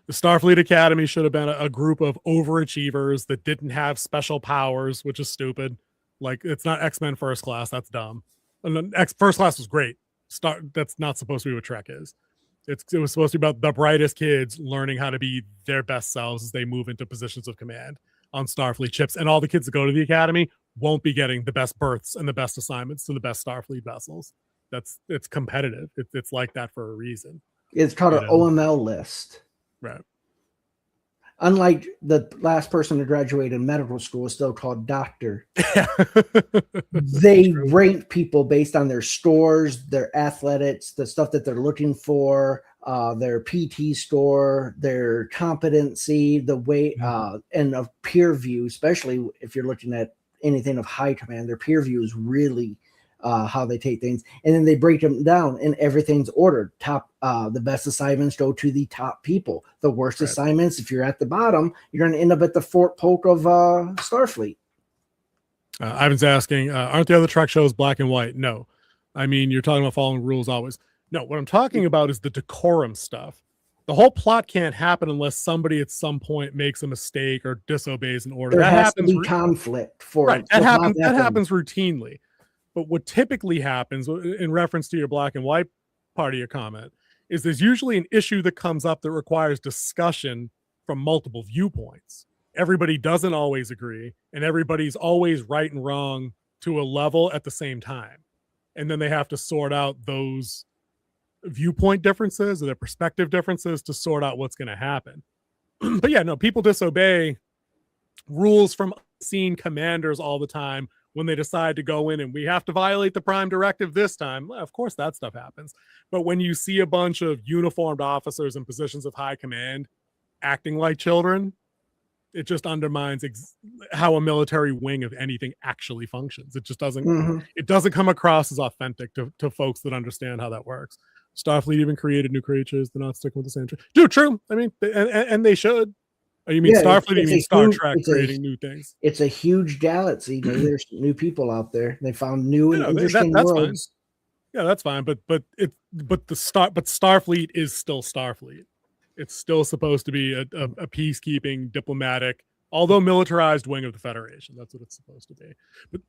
The Starfleet Academy should have been a group of overachievers that didn't have special powers, which is stupid. Like, it's not X-Men First Class. That's dumb. And First Class was great. That's not supposed to be what Trek is. It was supposed to be about the brightest kids learning how to be their best selves as they move into positions of command on Starfleet ships. And all the kids that go to the Academy won't be getting the best berths and the best assignments to the best Starfleet vessels. It's competitive. It's like that for a reason. It's called an OML list. Right. Unlike the last person to graduate in medical school is still called doctor. They rank people based on their scores, their athletics, the stuff that they're looking for, their PT score, their competency, the way, and of peer view, especially if you're looking at anything of high command. Their peer view is really how they take things, and then they break them down, and everything's ordered. The best assignments go to the top people. The worst assignments, if you're at the bottom, you're going to end up at the Fort Polk of Starfleet. Ivan's asking, aren't the other Trek shows black and white? No. I mean, you're talking about following rules always. No, what I'm talking about is the decorum stuff. The whole plot can't happen unless somebody at some point makes a mistake or disobeys an order. There has to be conflict for it. That happens routinely. But what typically happens, in reference to your black and white part of your comment, is there's usually an issue that comes up that requires discussion from multiple viewpoints. everybody doesn't always agree, and everybody's always right and wrong to a level at the same time. And then they have to sort out those viewpoint differences or their perspective differences to sort out what's going to happen. But yeah, no, people disobey rules from unseen commanders all the time when they decide to go in and we have to violate the prime directive this time. Well, of course that stuff happens. But when you see a bunch of uniformed officers in positions of high command acting like children, it just undermines how a military wing of anything actually functions. It just doesn't, it doesn't come across as authentic to folks that understand how that works. Starfleet even created new creatures. They're not sticking with the same. Dude, true. I mean, and they should. Oh, you mean Starfleet? You mean Star Trek creating new things? It's a huge galaxy. There's new people out there. They found new and interesting worlds. Fine. Yeah, that's fine. But Starfleet is still Starfleet. It's still supposed to be a peacekeeping, diplomatic, although militarized wing of the Federation. That's what it's supposed to be. But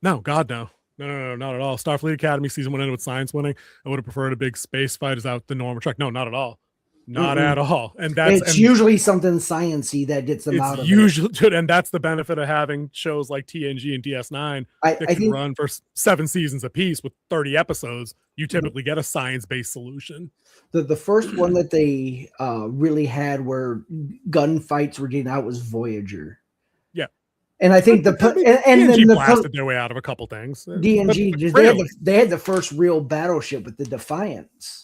no, God, no. No, not at all. Starfleet Academy season 1 ended with science winning. I would have preferred a big space fight as out the normal track. No, not at all. Not at all. And that's usually something sciencey that gets them out of it. And that's the benefit of having shows like TNG and DS9 that can run for 7 seasons apiece with 30 episodes. You typically get a science-based solution. The first one that they really had where gunfights were getting out was Voyager. Yeah. And I think then DNG blasted their way out of a couple things. DNG, they had the first real battleship with the Defiance.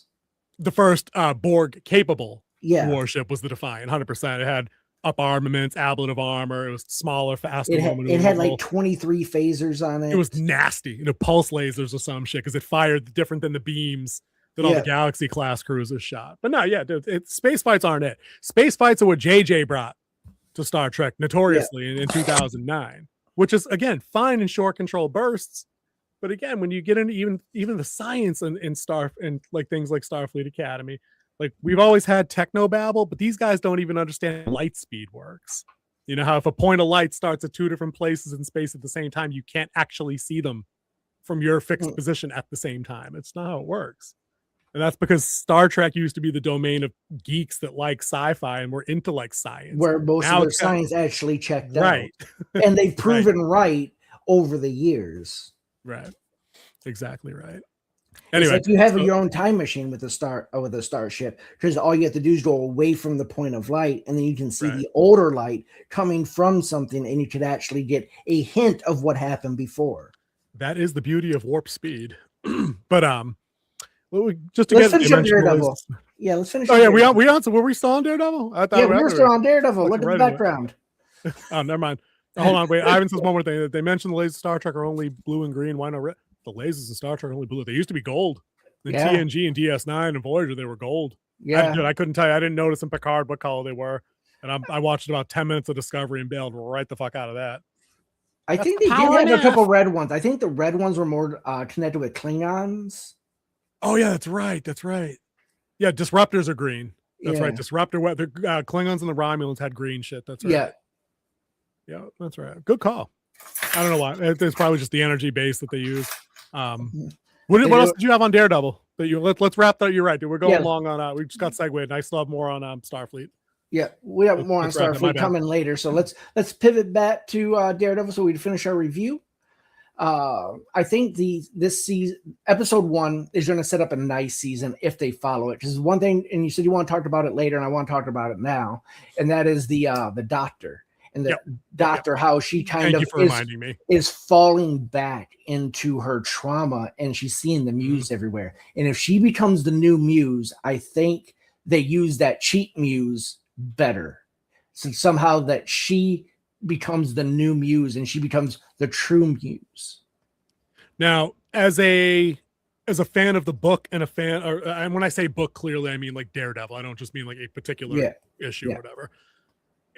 The first Borg capable warship was the Defiant, 100%. It had up armaments, ablative armor. It was smaller, faster. It had like 23 phasers on it. It was nasty. Pulse lasers or some shit because it fired different than the beams that all the Galaxy class cruisers shot. But no, space fights aren't it. Space fights are what JJ brought to Star Trek notoriously in 2009, which is again fine in short control bursts. But again, when you get into even the science and like things like Starfleet Academy, like we've always had techno babble, but these guys don't even understand how light speed works. You know how if a point of light starts at 2 different places in space at the same time, you can't actually see them from your fixed position at the same time. It's not how it works. And that's because Star Trek used to be the domain of geeks that like sci-fi and were into like science. Where most of their science actually checked out. Right. And they've proven right over the years. Right. Exactly right. Anyway, it's like you have your own time machine with a starship, because all you have to do is go away from the point of light, and then you can see the older light coming from something, and you could actually get a hint of what happened before. That is the beauty of warp speed. But let's finish up Daredevil. Yeah, let's finish. Oh yeah, we on. So were we still on Daredevil? I thought we were still on Daredevil. Look at the background. Oh, never mind. Hold on, wait. Ivan says one more thing. They mentioned the lasers in Star Trek are only blue and green. Why not red? The lasers in Star Trek are only blue. They used to be gold. In TNG and DS9 and Voyager, they were gold. Yeah, I couldn't tell you. I didn't notice in Picard what color they were. And I watched about 10 minutes of Discovery and bailed right the fuck out of that. I think they did have a couple red ones. I think the red ones were more connected with Klingons. Oh, yeah, that's right. That's right. Yeah, disruptors are green. That's right. Disruptor, the Klingons and the Romulans had green shit. That's right. Yeah. Yeah, that's right. Good call. I don't know why. It's probably just the energy base that they use. What else did you have on Daredevil? Let's wrap that. You're right, dude. We're going long on. We just got segued, and I still have more on Starfleet. Yeah, we have more on Starfleet coming later. So let's pivot back to Daredevil so we can finish our review. I think this season, episode 1, is going to set up a nice season if they follow it. Because one thing, and you said you want to talk about it later, and I want to talk about it now, and that is the Doctor. And the doctor, how she kind of is falling back into her trauma, and she's seeing the Muse everywhere. And if she becomes the new Muse, I think they use that cheat Muse better. So somehow that she becomes the new Muse and she becomes the true Muse. Now, as a fan of the book and and when I say book, clearly I mean like Daredevil. I don't just mean like a particular issue or whatever.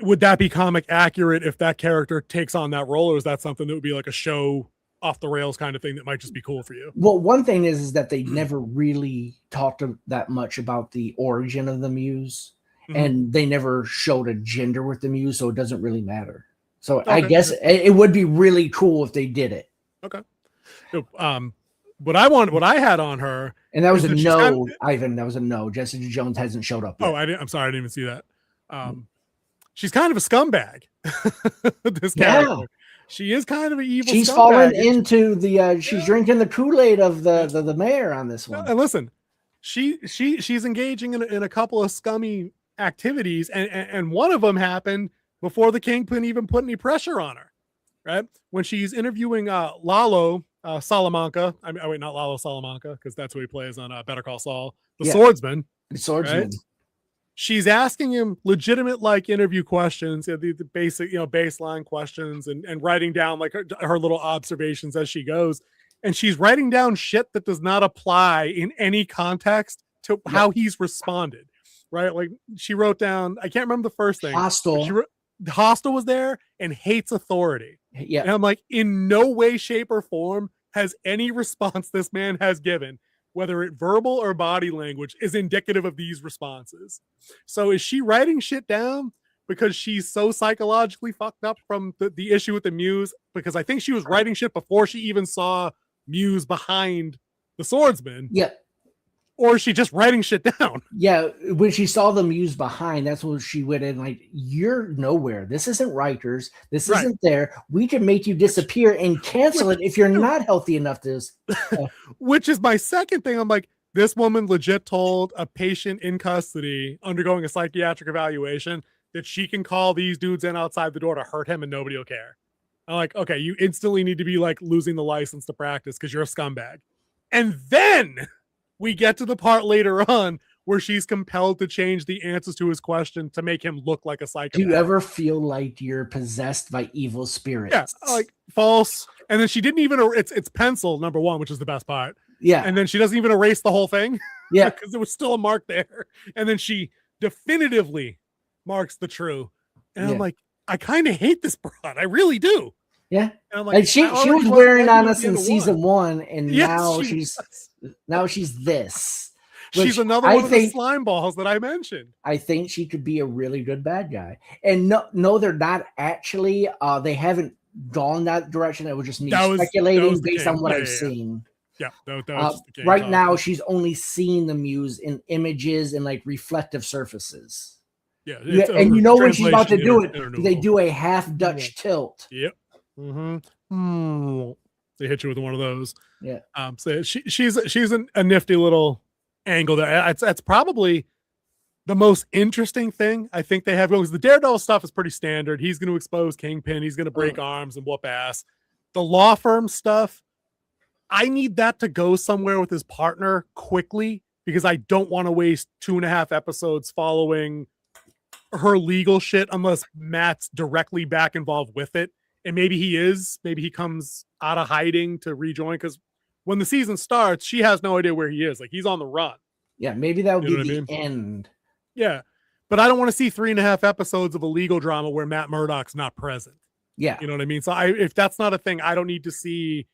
Would that be comic accurate if that character takes on that role, or is that something that would be like a show off the rails kind of thing that might just be cool for you? Well, one thing is that they never really talked that much about the origin of the Muse, and they never showed a gender with the Muse, so it doesn't really matter. So I guess it would be really cool if they did it. Okay. So, what I had on her And that was a no, Ivan. That was a no. Jessica Jones hasn't showed up yet. Oh, I'm sorry, I didn't even see that. She's kind of a scumbag. This character. She is kind of an evil. She's scumbag. fallen into the. She's drinking the Kool-Aid of the mayor on this one. And listen, she's engaging in a couple of scummy activities, and one of them happened before the Kingpin even put any pressure on her. Right when she's interviewing Lalo Salamanca. Wait, not Lalo Salamanca, because that's who he plays on Better Call Saul, the swordsman. The swordsman. Right? She's asking him legitimate interview questions, the basic baseline questions, and writing down her little observations as she goes, and she's writing down shit that does not apply in any context to how he's responded. Right, like she wrote down. I can't remember the first thing. Hostile. Hostile was there and hates authority. Yeah, and I'm like, in no way, shape, or form has any response this man has given, whether it verbal or body language, is indicative of these responses. So is she writing shit down because she's so psychologically fucked up from the issue with the Muse? Because I think she was writing shit before she even saw Muse behind the swordsman. Yeah. Or is she just writing shit down? Yeah, when she saw the Muse behind, that's when she went in like, you're nowhere. This isn't Rikers. This isn't there. We can make you disappear and cancel it if you're not healthy enough to. Which is my second thing. I'm like, this woman legit told a patient in custody undergoing a psychiatric evaluation that she can call these dudes in outside the door to hurt him and nobody will care. I'm like, okay, you instantly need to be losing the license to practice because you're a scumbag. And then we get to the part later on where she's compelled to change the answers to his question to make him look like a psychopath. Do you ever feel like you're possessed by evil spirits? Yeah, false. And then she didn't even, it's pencil, number one, which is the best part. Yeah. And then she doesn't even erase the whole thing. Yeah. Because there was still a mark there. And then she definitively marks the true. And I'm like, I kind of hate this broad. I really do. Yeah. And I'm like, she was wearing on us in season 1, and now she's this. She's another one of the slime balls that I mentioned. I think she could be a really good bad guy. And no, they're not actually. They haven't gone that direction. It was just me speculating based on what I've seen. Yeah, that was just the case. Right now, she's only seeing the Muse in images and reflective surfaces. Yeah, and you know when she's about to do it, they do a half Dutch tilt. Yep. They hit you with one of those. Yeah. So she's a nifty little angle there. That's probably the most interesting thing I think they have going, because the Daredevil stuff is pretty standard. He's going to expose Kingpin. He's going to break arms and whoop ass. The law firm stuff, I need that to go somewhere with his partner quickly, because I don't want to waste 2.5 episodes following her legal shit unless Matt's directly back involved with it. And maybe he comes out of hiding to rejoin, because when the season starts, she has no idea where he is. He's on the run. Yeah, maybe that would be the end. Yeah, but I don't want to see 3.5 episodes of a legal drama where Matt Murdock's not present. Yeah, you know what I mean. So if that's not a thing, I don't need to see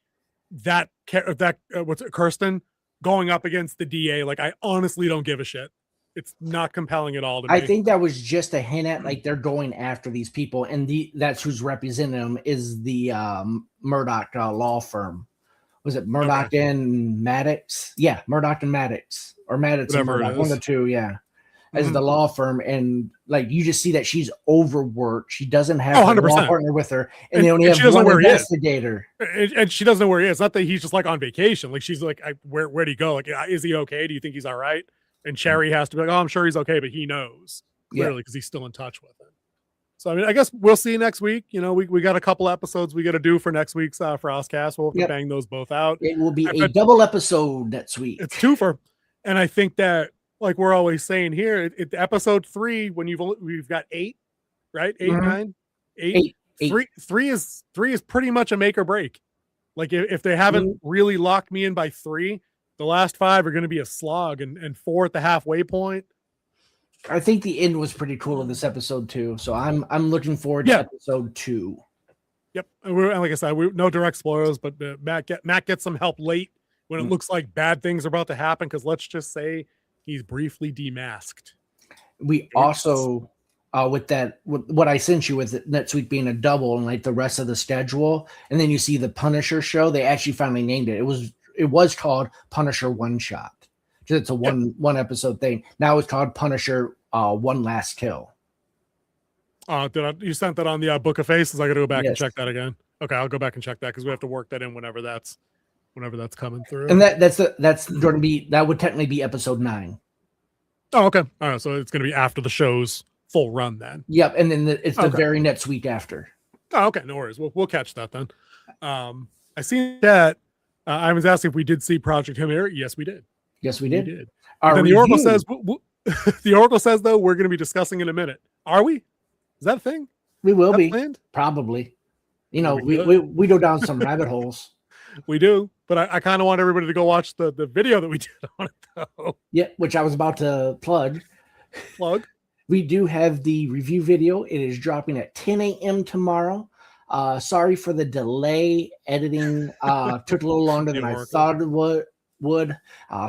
that Kirsten going up against the DA. I honestly don't give a shit. It's not compelling at all to me. I think that was just a hint at they're going after these people, and that's who's representing them is the Murdock law firm. Was it Murdock and Maddox? Yeah, Murdock and Maddox, or Maddox and Murdock, one of the two. Yeah, as the law firm, and you just see that she's overworked. She doesn't have a law partner with her, and they only have one investigator. And she doesn't know where he is. Not that he's just on vacation. She's where'd he go? Is he okay? Do you think he's all right? And Cherry has to be I'm sure he's okay, but he knows clearly because he's still in touch with him. So, I guess we'll see next week. We got a couple episodes we got to do for next week's FrostCast. We'll have to bang those both out. It will be a double episode next week. It's twofer. And I think that, we're always saying here, episode 3, when we've got 8, right? 8, 9, 8. 3 is pretty much a make or break. If they haven't really locked me in by 3, the last 5 are going to be a slog, and 4 at the halfway point. I think the end was pretty cool in this episode too. So I'm looking forward to episode 2. Yep. And like I said, no direct spoilers, but Matt gets some help late when it looks like bad things are about to happen. Because let's just say he's briefly demasked. We also, with what I sent you with next week being a double and the rest of the schedule, and then you see the Punisher show. They actually finally named it. It was called Punisher One Shot. because it's a one episode thing. Now it's called Punisher One Last Kill. You sent that on the Book of Faces? I got to go back and Yes. check that again. Okay, I'll go back and check that because we have to work that in whenever that's coming through. And that's going to be, that would technically be episode 9. Oh, okay. All right, so it's going to be after the show's full run then. Yep, and then it's the very next week after. Oh, okay, no worries. We'll catch that then. I seen that. I was asking if we did see Project Hail Mary. Yes, we did. Yes, we did. We did. Then the Oracle says the Oracle says though we're going to be discussing in a minute. Are we? Is that a thing? We will be planned? Probably. You know, we go down some rabbit holes. We do, but I kind of want everybody to go watch the video that we did on it though. Yeah, which I was about to plug. We do have the review video. It is dropping at 10 a.m. tomorrow. Sorry for the delay. Editing took a little longer than I thought it would.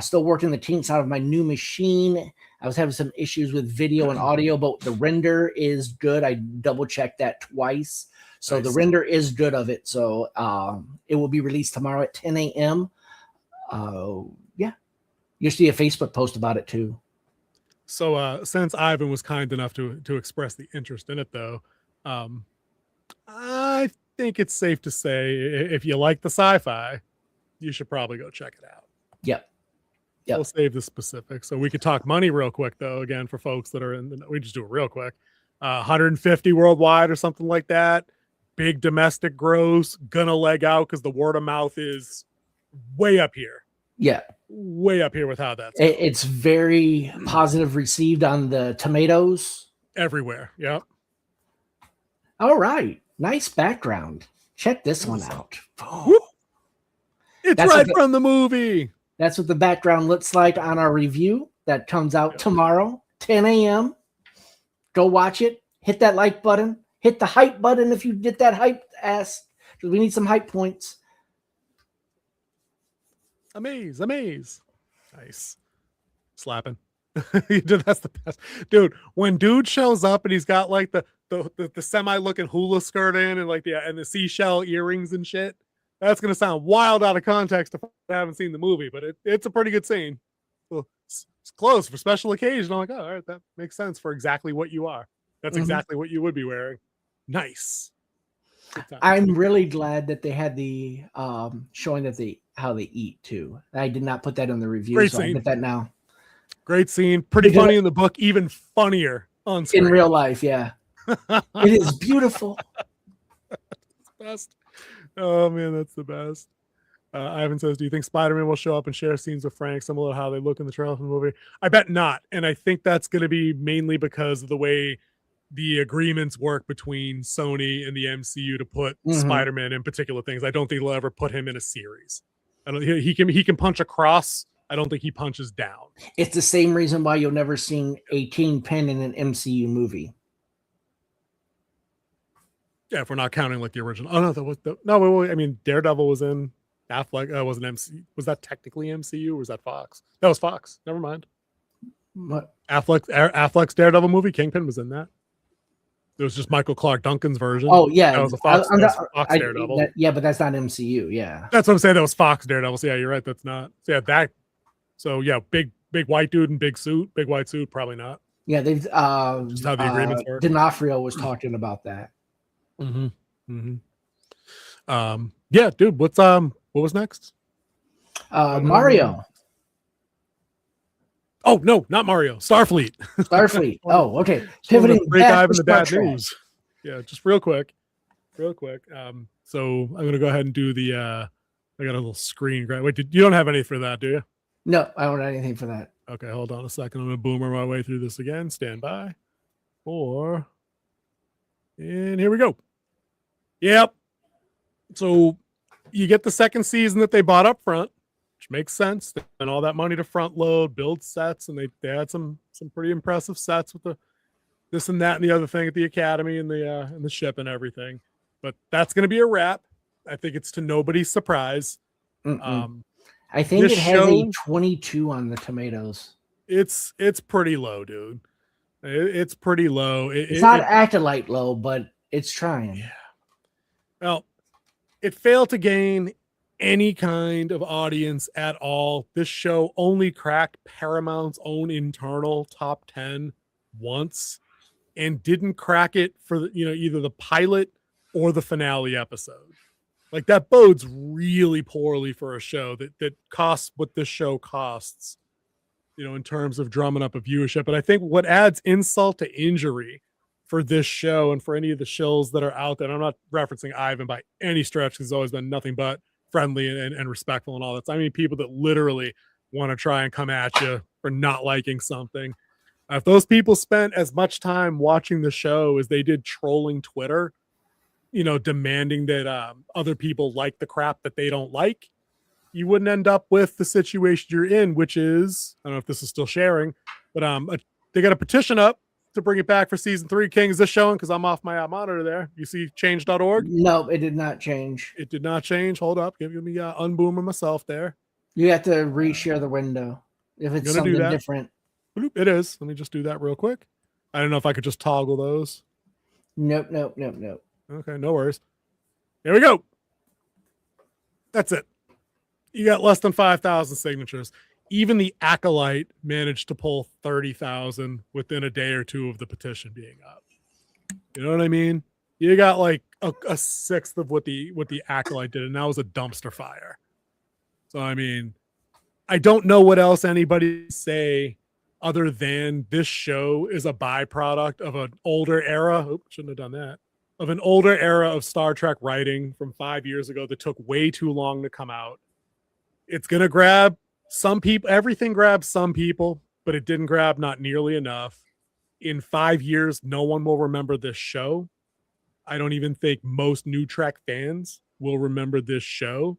Still working the kinks out of my new machine. I was having some issues with video and audio, but the render is good. I double checked that twice. So nice. The render is good of it. So it will be released tomorrow at 10 a.m. Yeah. You'll see a Facebook post about it too. So since Ivan was kind enough to express the interest in it though, I think it's safe to say if you like the sci-fi, you should probably go check it out. Yep. We'll save the specifics. So we could talk money real quick though, again, for folks that are we just do it real quick. 150 worldwide or something like that. Big domestic gross, gonna leg out because the word of mouth is way up here. Yeah. Way up here with how that's it's very positive received on the tomatoes. Everywhere. Yep. All right. Nice background. Check this one out. It's right from the movie. That's what the background looks like on our review that comes out tomorrow, 10 a.m. Go watch it. Hit that like button. Hit the hype button if you get that hype ass, because we need some hype points. Amaze. Nice. Slapping. That's the best. Dude, when dude shows up and he's got like the semi-looking hula skirt in and like the seashell earrings and shit, that's going to sound wild out of context if I haven't seen the movie, but it's a pretty good scene. Well, it's close for special occasion. I'm like, oh, all right, that makes sense for exactly what you are. That's exactly what you would be wearing. Nice. I'm really glad that they had the showing that how they eat too. I did not put that in the review. Great so scene. I'll get that now. Great scene. Pretty funny in the book, even funnier on screen. In real life, yeah. It is beautiful. Best. Oh man, that's the best. Ivan says, do you think Spider-Man will show up and share scenes with Frank similar to how they look in the trailer for the movie? I bet not. And I think that's going to be mainly because of the way the agreements work between Sony and the MCU to put Spider-Man in particular things. I don't think they'll ever put him in a series. I don't. He can punch across. I don't think he punches down. It's the same reason why you'll never see a Kingpin in an MCU movie. Yeah, if we're not counting like the original. Oh no, I mean Daredevil was in Affleck. Was an MCU. Was that technically MCU or was that Fox? That was Fox. Never mind. What? Affleck's Daredevil movie. Kingpin was in that. It was just Michael Clark Duncan's version. Oh yeah, that was a Fox, Fox Daredevil. Yeah, but that's not MCU. Yeah, that's what I'm saying. That was Fox Daredevil. So yeah, you're right. That's not. So yeah, that. So yeah, big white dude in big white suit. Probably not. Yeah, they've. Just how the agreements work. D'Onofrio was talking about that. Yeah, dude. What was next? Mario. Oh no, not Mario. Starfleet. Starfleet. Oh, okay. Pivoting back to the bad news. Yeah, just real quick. So I'm gonna go ahead and do the. I got a little screen grab. Wait, you don't have any for that, do you? No, I don't have anything for that. Okay, hold on a second. I'm gonna boomer my way through this again. Stand by. And here we go. Yep. So you get the second season that they bought up front, which makes sense. They spent all that money to front load, build sets, and they had some pretty impressive sets with the this and that and the other thing at the Academy and the ship and everything. But that's going to be a wrap. I think it's to nobody's surprise. I think it has a 22 on the tomatoes. It's pretty low, dude. It's pretty low. It's not Acolyte low, but it's trying. Yeah. Well, it failed to gain any kind of audience at all. This show only cracked Paramount's own internal top 10 once and didn't crack it for either the pilot or the finale episode. Like, that bodes really poorly for a show that costs what this show costs, in terms of drumming up a viewership. But I think what adds insult to injury for this show and for any of the shills that are out there, and I'm not referencing Ivan by any stretch, because he's always been nothing but friendly and respectful and all that. So, I mean, people that literally want to try and come at you for not liking something. If those people spent as much time watching the show as they did trolling Twitter, demanding that other people like the crap that they don't like, you wouldn't end up with the situation you're in, which is, I don't know if this is still sharing, but they got a petition up to bring it back for season 3. King, is this showing? Because I'm off my monitor there. You see change.org? No, it did not change. It did not change. Hold up. Give me unboomer myself there. You have to reshare the window if it's something different. It is. Let me just do that real quick. I don't know if I could just toggle those. Nope. Okay, no worries. Here we go. That's it. You got less than 5,000 signatures. Even the Acolyte managed to pull 30,000 within a day or two of the petition being up. You know what I mean? You got like a sixth of what the Acolyte did, and that was a dumpster fire. So, I mean, I don't know what else anybody say other than this show is a byproduct of an older era. Oops, shouldn't have done that. Of an older era of Star Trek writing from 5 years ago that took way too long to come out. It's going to grab some people. Everything grabs some people, but it didn't grab not nearly enough. In 5 years, no one will remember this show. I don't even think most new Trek fans will remember this show.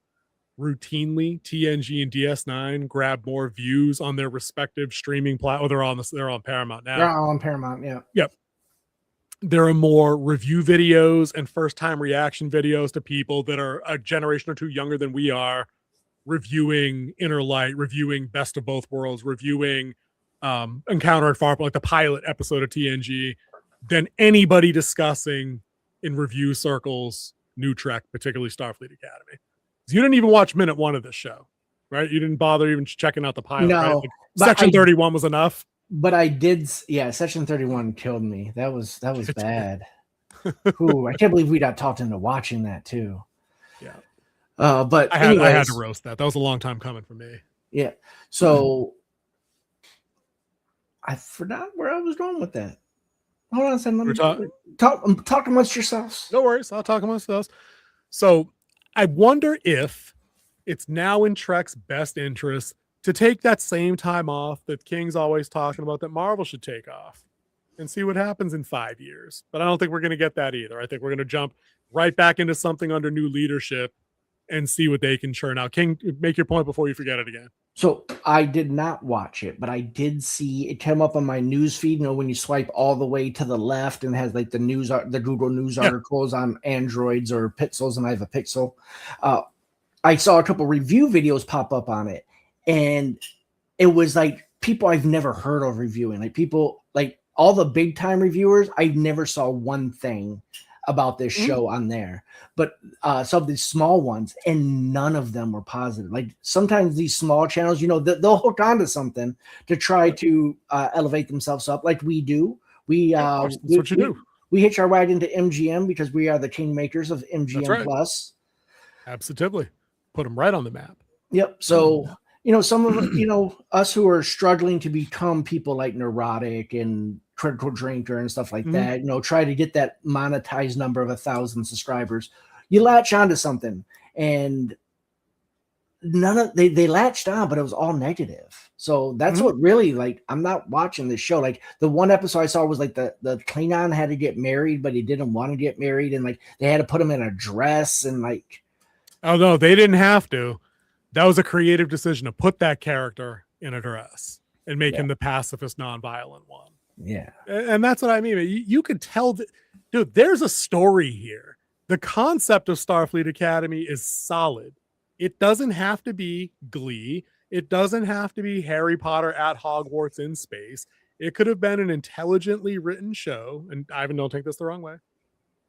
Routinely, TNG and DS9 grab more views on their respective streaming platform. They're on Paramount now. They're on Paramount, yeah. Yep. There are more review videos and first-time reaction videos to people that are a generation or two younger than we are, reviewing Inner Light, reviewing Best of Both Worlds, reviewing Encounter at Farpoint, like the pilot episode of TNG, than anybody discussing in review circles New Trek, particularly Starfleet Academy. You didn't even watch minute 1 of this show, right? You didn't bother even checking out the pilot. No, right? Like, Section 31 was enough. But I did, Section 31 killed me. That was bad. Ooh, I can't believe we got talked into watching that too. Yeah. But I had to roast that. That was a long time coming for me. Yeah. So I forgot where I was going with that. Hold on a second. Talk amongst yourselves. No worries. I'll talk amongst us. So I wonder if it's now in Trek's best interest to take that same time off that King's always talking about that Marvel should take off and see what happens in 5 years. But I don't think we're going to get that either. I think we're going to jump right back into something under new leadership and see what they can churn out. King, make your point before you forget it again. So I did not watch it, but I did see it come up on my news feed. When you swipe all the way to the left and has like the Google News articles on Androids or Pixels, and I have a Pixel. I saw a couple review videos pop up on it, and it was like people I've never heard of reviewing. Like people, like all the big time reviewers, I never saw one thing about this show on there, but some of these small ones, and none of them were positive. Like sometimes these small channels, they'll hook onto something to try to elevate themselves up, like we do. That's what you do. We hitch our ride into MGM because we are the kingmakers of MGM Plus. Absolutely, put them right on the map. Yep. So some of us who are struggling to become people like Neurotic and Critical Drinker and stuff like that, try to get that monetized number of 1,000 subscribers. You latch onto something, and they latched on, but it was all negative. So that's what really, like, I'm not watching this show. Like the one episode I saw was like the Klingon had to get married, but he didn't want to get married, and like they had to put him in a dress, and like, oh no, they didn't have to. That was a creative decision to put that character in a dress and make him the pacifist, nonviolent one. Yeah. And that's what I mean. You could tell that, dude, there's a story here. The concept of Starfleet Academy is solid. It doesn't have to be Glee. It doesn't have to be Harry Potter at Hogwarts in space. It could have been an intelligently written show. And Ivan, don't take this the wrong way,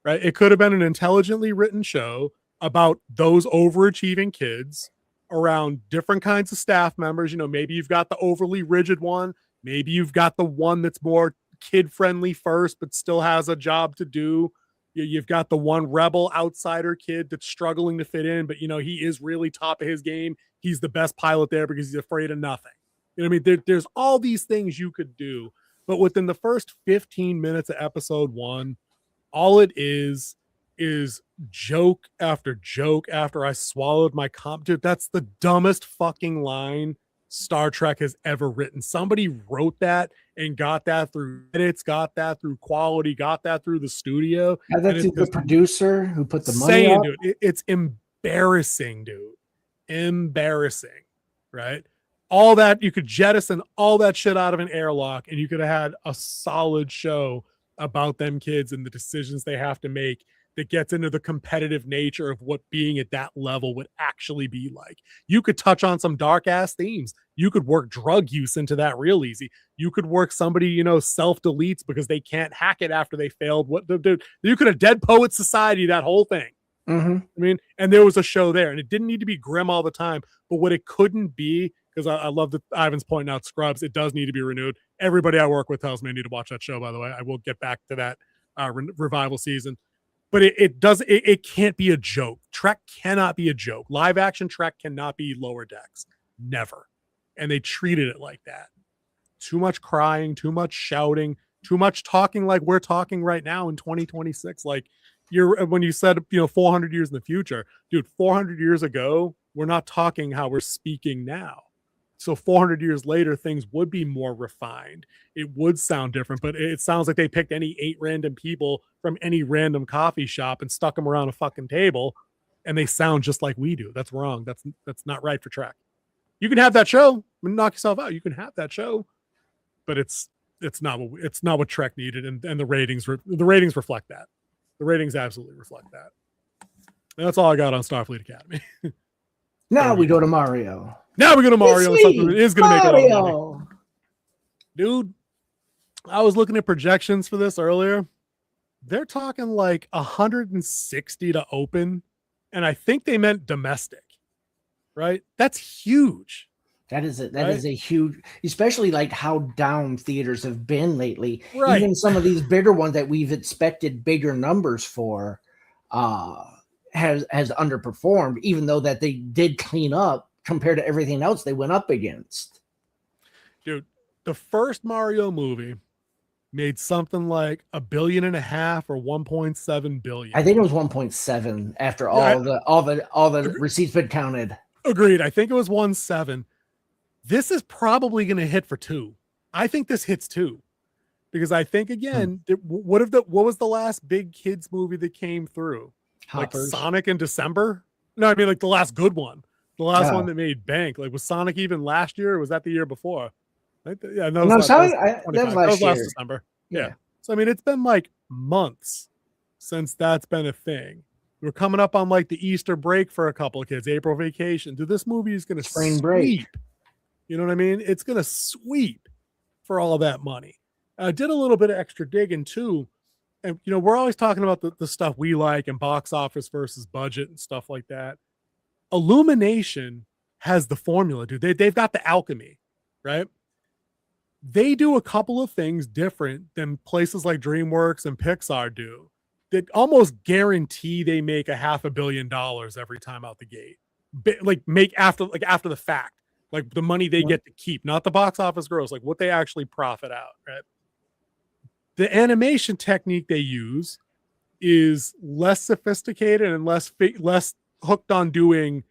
right? It could have been an intelligently written show about those overachieving kids around different kinds of staff members. Maybe you've got the overly rigid one. Maybe you've got the one that's more kid-friendly first, but still has a job to do. You've got the one rebel outsider kid that's struggling to fit in, but, he is really top of his game. He's the best pilot there because he's afraid of nothing. You know what I mean? There's all these things you could do, but within the first 15 minutes of episode 1, all it is joke after joke after I swallowed my dude, that's the dumbest fucking line Star Trek has ever written. Somebody wrote that and got that through edits, got that through quality, got that through the studio. And that's the producer who put the money up. Dude, it's embarrassing, dude. Embarrassing, right? All that, you could jettison all that shit out of an airlock and you could have had a solid show about them kids and the decisions they have to make that gets into the competitive nature of what being at that level would actually be like. You could touch on some dark ass themes. You could work drug use into that real easy. You could work somebody, self-deletes because they can't hack it after they failed. You could have Dead Poet Society, that whole thing. Mm-hmm. I mean, and there was a show there and it didn't need to be grim all the time, but what it couldn't be, because I love that Ivan's pointing out Scrubs, it does need to be renewed. Everybody I work with tells me I need to watch that show, by the way. I will get back to that revival season. But it can't be a joke. Trek cannot be a joke. Live action Trek cannot be Lower Decks. Never. And they treated it like that. Too much crying, too much shouting, too much talking like we're talking right now in 2026. Like when you said, 400 years in the future, dude, 400 years ago, we're not talking how we're speaking now. So 400 years later, things would be more refined. It would sound different, but it sounds like they picked any 8 random people from any random coffee shop and stuck them around a fucking table, and they sound just like we do. That's wrong. That's not right for Trek. You can have that show, knock yourself out. You can have that show, but it's not what Trek needed, and the ratings reflect that. The ratings absolutely reflect that. And that's all I got on Starfleet Academy. Now we go to Mario. Now we go to Mario. Something that is going to make it all money. Dude, I was looking at projections for this earlier. They're talking like 160 to open, and I think they meant domestic, right? That's huge. That is a huge, especially like how down theaters have been lately. Right. Even some of these bigger ones that we've expected bigger numbers for has underperformed, even though that they did clean up compared to everything else they went up against. Dude, the first Mario movie made something like $1.5 billion or 1.7 billion. I think it was 1.7 after all the receipts been counted. Agreed. I think it was 1.7. This is probably going to hit for 2. I think this hits 2 because I think again, what was the last big kids movie that came through? Hoppers. Like Sonic in December? No, I mean like the last good one. The last one that made bank. Like was Sonic even last year or was that the year before? Yeah, that was last December. Yeah. So I mean it's been like months since that's been a thing. We're coming up on like the Easter break for a couple of kids, April vacation. Dude, this movie is gonna spring break. You know what I mean? It's gonna sweep for all of that money. I did a little bit of extra digging too. And we're always talking about the stuff we like and box office versus budget and stuff like that. Illumination has the formula, dude. They've got the alchemy, right? They do a couple of things different than places like DreamWorks and Pixar do. That almost guarantee they make $500 million every time out the gate. Make after the fact, like the money they get to keep, not the box office gross, like what they actually profit out, right? The animation technique they use is less sophisticated and less hooked on doing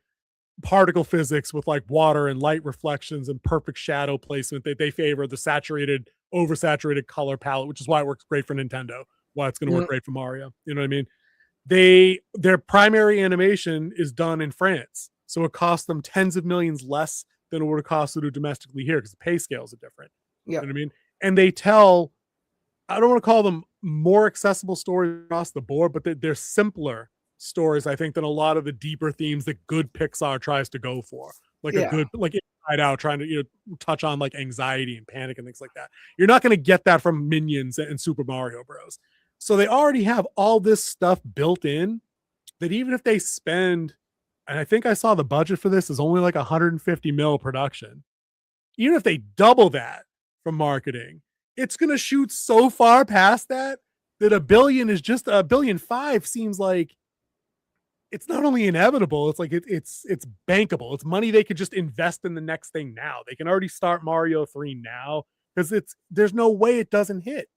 particle physics with like water and light reflections and perfect shadow placement. They favor the oversaturated color palette, which is why it works great for Nintendo, why it's going to work great for Mario. You know what I mean? Their primary animation is done in France, so it costs them tens of millions less than it would have cost to do domestically here because the pay scales are different. Yeah. You know what I mean? And they tell, I don't want to call them more accessible stories across the board, but they're simpler stories, I think, than a lot of the deeper themes that good Pixar tries to go for. Like a good, like Inside Out, trying to touch on like anxiety and panic and things like that. You're not going to get that from Minions and Super Mario Bros. So they already have all this stuff built in that even if they spend, and I think I saw the budget for this is only like 150 mil production, even if they double that from marketing, it's going to shoot so far past that $1 billion is just $1.5 billion seems like it's not only inevitable, it's like it's bankable. It's money they could just invest in the next thing now. They can already start Mario 3 now because there's no way it doesn't hit.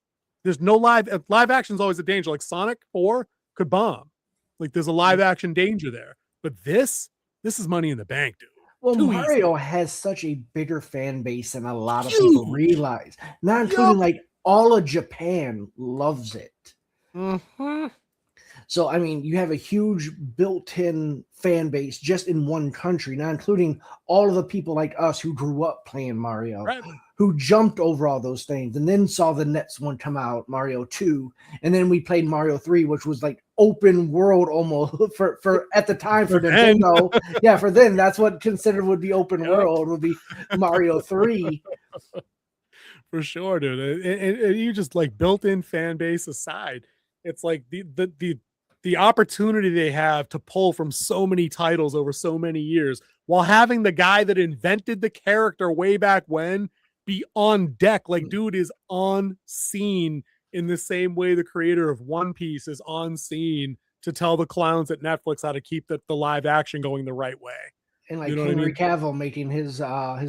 There's no live action is always a danger. Like Sonic 4 could bomb. Like there's a live action danger there. But this is money in the bank, dude. Well, Too Mario has such a bigger fan base than a lot of people realize. Not including like all of Japan loves it. Mm-hmm. So, I mean, you have a huge built-in fan base just in one country, not including all of the people like us who grew up playing Mario, who jumped over all those things and then saw the next one come out, Mario 2. And then we played Mario 3, which was like open world almost for at the time for Nintendo. Yeah, for then, that's what considered would be open world, would be Mario 3. For sure, dude. And you just like built-in fan base aside, it's like the opportunity they have to pull from so many titles over so many years while having the guy that invented the character way back when be on deck. Like, dude is on scene in the same way the creator of One Piece is on scene to tell the clowns at Netflix how to keep the live action going the right way. And like Henry Cavill making his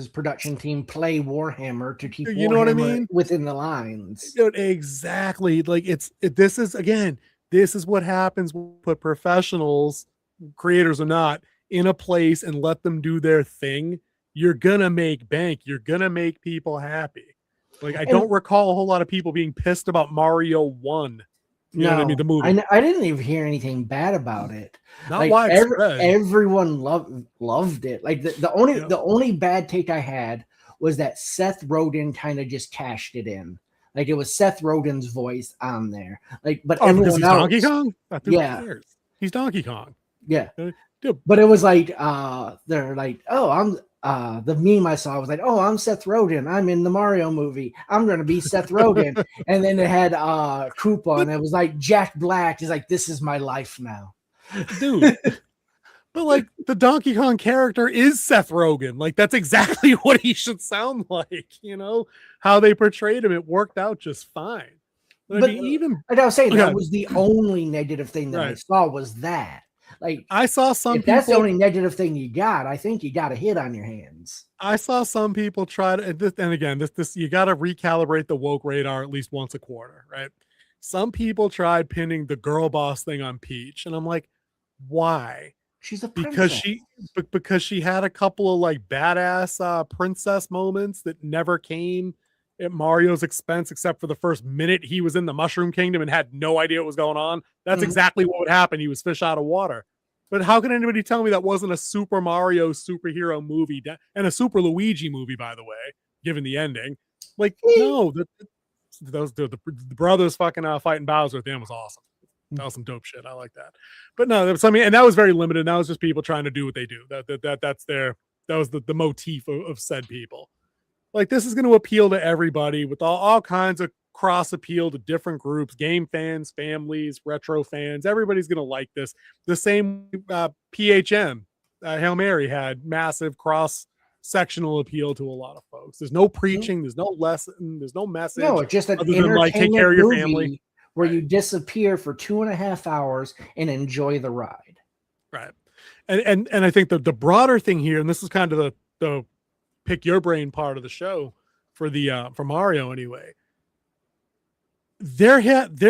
production team play Warhammer to keep Warhammer within the lines. Dude, exactly. Like this is what happens when you put professionals, creators or not, in a place and let them do their thing. You're gonna make bank. You're gonna make people happy. Like I don't recall a whole lot of people being pissed about Mario 1. You know what I mean? The movie. I didn't even hear anything bad about it. Not like widespread. Everyone loved it. Like the only bad take I had was that Seth Rogen kind of just cashed it in. Like it was Seth Rogen's voice on there. Like, but everyone else, Donkey Kong? He's Donkey Kong. Yeah. Dude. But it was like they're like, oh, I'm the meme I saw was like, oh, I'm Seth Rogen. I'm in the Mario movie. I'm gonna be Seth Rogen. And then it had Koopa, and it was like Jack Black is like, this is my life now. Dude. But like the Donkey Kong character is Seth Rogen. Like that's exactly what he should sound like, you know, how they portrayed him. It worked out just fine. But I mean, even like I was saying, that was the only negative thing that I saw was that. Like I saw some if that's the only negative thing you got, I think you got a hit on your hands. I saw some people try to, and again, this you got to recalibrate the woke radar at least once a quarter, right? Some people tried pinning the girl boss thing on Peach, and I'm like, why? She's a princess. Because she had a couple of like badass princess moments that never came at Mario's expense, except for the first minute he was in the Mushroom Kingdom and had no idea what was going on. That's exactly what would happen. He was fish out of water. But how can anybody tell me that wasn't a Super Mario superhero movie and a Super Luigi movie, by the way, given the ending? Like, no, the brothers fucking fighting Bowser at the end was awesome. That was some dope shit. I like that. But no, and that was very limited. That was just people trying to do what they do. That was the motif of said people. Like, this is going to appeal to everybody with all kinds of cross appeal to different groups, game fans, families, retro fans. Everybody's going to like this. The same PHM, Hail Mary, had massive cross sectional appeal to a lot of folks. There's no preaching, there's no lesson, there's no message. No, it's just an entertainment like take care of your family where you disappear for 2.5 hours and enjoy the ride. Right. And I think the broader thing here, and this is kind of the pick your brain part of the show for Mario anyway. They're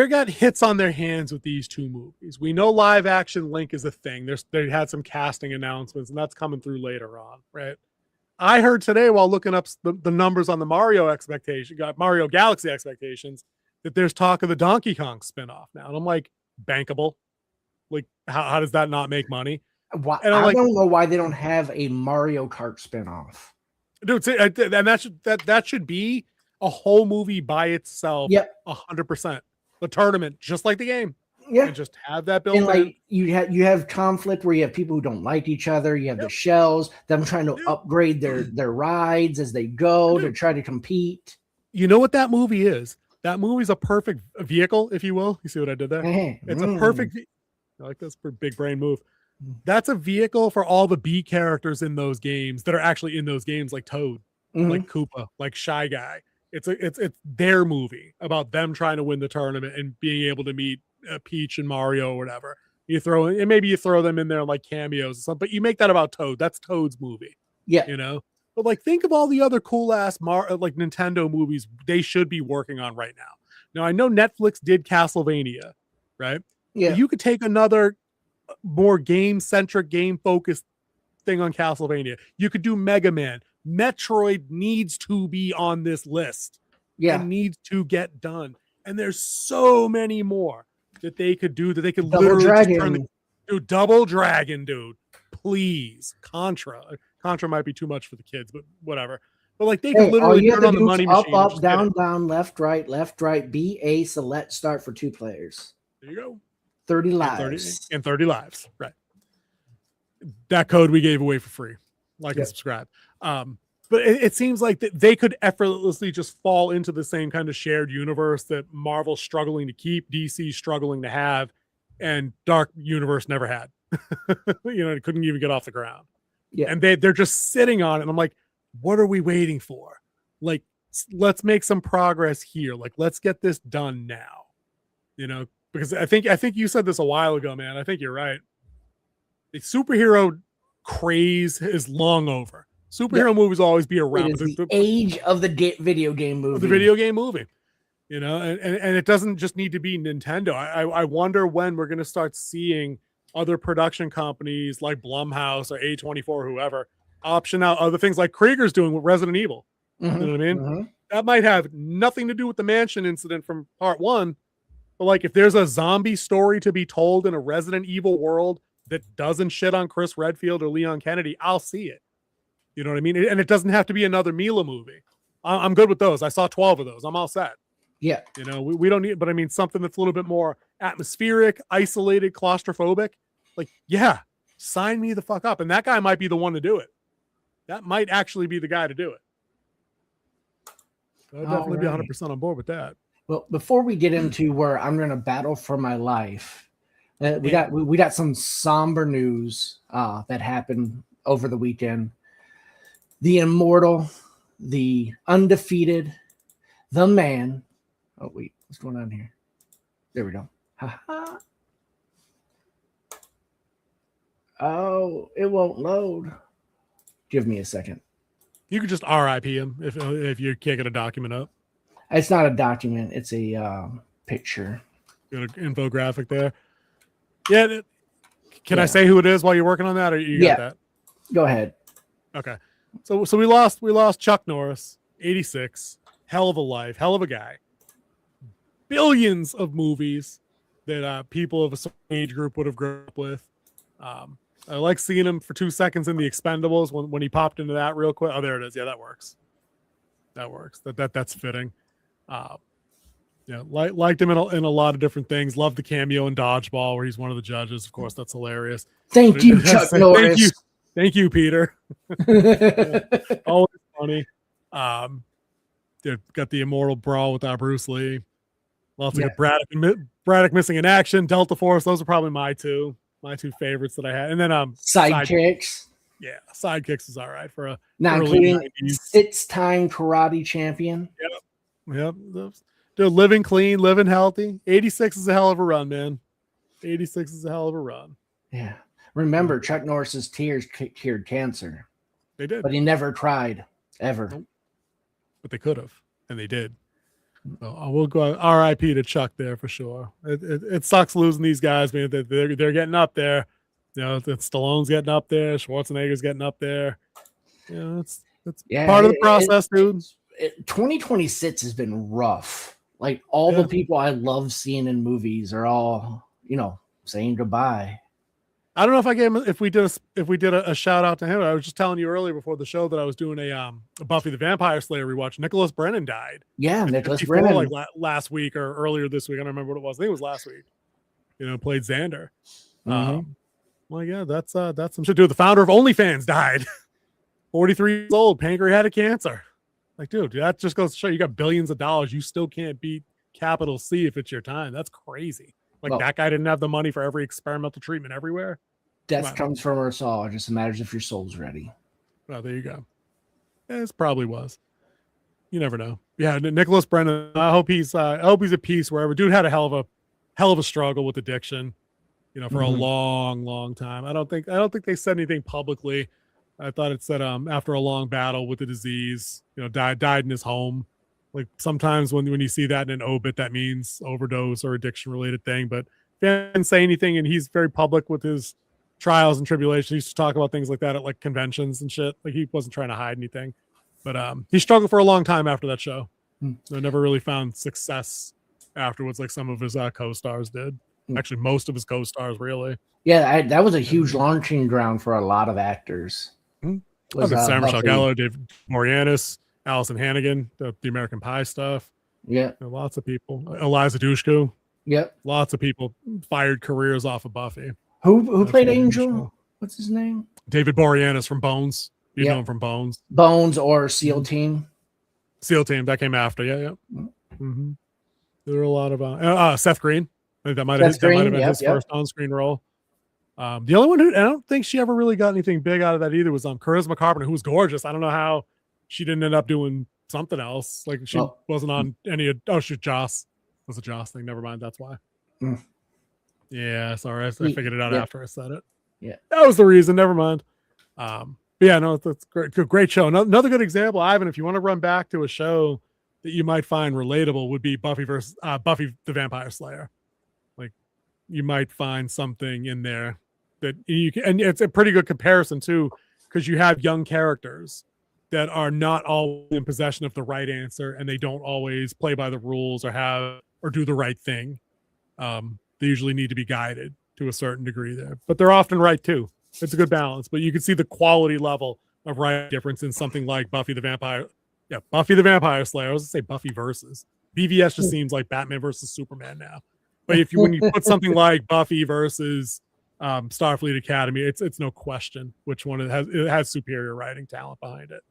got hits on their hands with these two movies. We know live action Link is a thing. They had some casting announcements, and that's coming through later on, right? I heard today while looking up the numbers on the Mario Galaxy expectations that there's talk of the Donkey Kong spinoff now, and I'm like, bankable. Like, how does that not make money? Why, I don't know why they don't have a Mario Kart spinoff. Dude, and that should be a whole movie by itself. Yep, 100%. The tournament, just like the game. Yeah, and just have that built. And like you have conflict where you have people who don't like each other. You have the shells, them trying to upgrade their rides as they go to try to compete. You know what that movie is? That movie's a perfect vehicle, if you will. You see what I did there? It's a perfect. I like this big brain move. That's a vehicle for all the B characters in those games that are actually in those games, like Toad, like Koopa, like Shy Guy. It's their movie about them trying to win the tournament and being able to meet Peach and Mario or whatever. Maybe you throw them in there like cameos or something, but you make that about Toad. That's Toad's movie. Yeah. You know? But like, think of all the other cool ass like Nintendo movies they should be working on right now. Now I know Netflix did Castlevania, right? Yeah. But you could take another more game-centric, game-focused thing on Castlevania. You could do Mega Man. Metroid needs to be on this list. Yeah. It needs to get done. And there's so many more that they could do that they could Double literally Dragon. Double Dragon, dude. Please. Contra might be too much for the kids, but whatever. But like they could literally turn on the money machine. Up, down, left, right, B, A, select, start for 2 players. There you go. 30 lives. And 30 lives. Right. That code we gave away for free. Like and subscribe. But it seems like that they could effortlessly just fall into the same kind of shared universe that Marvel's struggling to keep, DC's struggling to have, and Dark Universe never had. It couldn't even get off the ground. Yeah. And they're just sitting on it. And I'm like, what are we waiting for? Like, let's make some progress here. Like, let's get this done now. Because I think you said this a while ago, man. I think you're right. The superhero craze is long over. Superhero movies will always be around. It is the age of the video game movie. The video game movie. And it doesn't just need to be Nintendo. I wonder when we're going to start seeing other production companies like Blumhouse or A24 or whoever option out other things like Krieger's doing with Resident Evil. You know what I mean? That might have nothing to do with the mansion incident from part 1. But like if there's a zombie story to be told in a Resident Evil world that doesn't shit on Chris Redfield or Leon Kennedy, I'll see it. You know what I mean? And it doesn't have to be another Mila movie. I'm good with those. I saw 12 of those. I'm all set. Yeah. We don't need, but I mean, something that's a little bit more atmospheric, isolated, claustrophobic. Like, yeah, sign me the fuck up. And that guy might be the one to do it. That might actually be the guy to do it. I'd definitely be 100% on board with that. Well, before we get into where I'm going to battle for my life, we got some somber news that happened over the weekend. The immortal, the undefeated, the man. Oh wait, what's going on here? There we go. Ha-ha. Oh, it won't load. Give me a second. You could just RIP him if you can't get a document up. It's not a document. It's a picture. Got an infographic there. Yeah. Can I say who it is while you're working on that, or you got that? Go ahead. Okay. So we lost Chuck Norris, 86. Hell of a life, hell of a guy. Billions of movies that people of a certain age group would have grown up with. I like seeing him for 2 seconds in The Expendables when he popped into that real quick. Oh, there it is. Yeah, that works. That's fitting. Liked him in a lot of different things. Loved the cameo in Dodgeball where he's one of the judges. Of course, that's hilarious. Thank you, Chuck Norris. Thank you, Peter. Always funny. Got the immortal brawl with Bruce Lee. Lots of good Braddock missing in action. Delta Force. Those are probably my two favorites that I had. And then Sidekicks. Yeah, Sidekicks is all right for a now including 6-time karate champion. Yep. They're living clean, living healthy. 86 is a hell of a run, man. 86 is a hell of a run. Yeah. Remember, Chuck Norris's tears cured cancer. They did. But he never tried, ever. Nope. But they could have, and they did. So I will go RIP to Chuck there for sure. It sucks losing these guys, man. They're getting up there. Stallone's getting up there. Schwarzenegger's getting up there. It's part of the process, dude. 2026 has been rough. Like all the people I love seeing in movies are all, saying goodbye. I don't know if we did a shout out to him. I was just telling you earlier before the show that I was doing a Buffy the Vampire Slayer rewatch. Nicholas Brennan died. Yeah, Nicholas Brennan. Like last week or earlier this week. I don't remember what it was. I think it was last week. Played Xander. Well, yeah, that's some shit. Dude, the founder of OnlyFans died. 43 years old, pancreatic cancer. Like, dude, that just goes to show you got billions of dollars. You still can't beat capital C if it's your time. That's crazy. Like that guy didn't have the money for every experimental treatment everywhere. Death comes from us all. It just matters if your soul's ready. Well, there you go. Yeah, it probably was. You never know. Yeah, Nicholas Brennan. I hope he's at peace wherever. Dude had a hell of a struggle with addiction, for a long time. I don't think they said anything publicly. I thought it said after a long battle with the disease, died in his home. Like sometimes when you see that in an obit, that means overdose or addiction related thing. But he didn't say anything, and he's very public with his trials and tribulations. He used to talk about things like that at like conventions and shit. Like he wasn't trying to hide anything. But he struggled for a long time after that show. So never really found success afterwards like some of his co-stars did. Actually, most of his co-stars really. Yeah, that was a huge launching ground for a lot of actors. Sarah Michelle Gellar, David Boreanaz, Allison Hannigan, the American Pie stuff. Yeah. Lots of people. Eliza Dushku. Yep. Lots of people fired careers off of Buffy. Who played Angel? What's his name? David Boreanaz from Bones. You know him from Bones. Bones or SEAL Team. SEAL Team, that came after. Yeah. Mm-hmm. There were a lot of Seth Green. I think that might have been his first on-screen role. The only one who I don't think she ever really got anything big out of that either was Charisma Carpenter, who was gorgeous. I don't know how she didn't end up doing something else. Like she wasn't on any of Joss. It was a Joss thing. Never mind. That's why. Yeah, sorry. I figured it out after I said it. Yeah. That was the reason. Never mind. Yeah, no, that's great. Great show. Another good example, Ivan, if you want to run back to a show that you might find relatable, would be Buffy the Vampire Slayer. Like you might find something in there that you can, and it's a pretty good comparison too, because you have young characters that are not all in possession of the right answer, and they don't always play by the rules or do the right thing. They usually need to be guided to a certain degree there, but they're often right too. It's a good balance, but you can see the quality level of right difference in something like Buffy the Vampire Slayer. I was going to say Buffy versus BVS just seems like Batman versus Superman now. But when you put something like Buffy versus Starfleet Academy, it's no question which one it has superior writing talent behind it.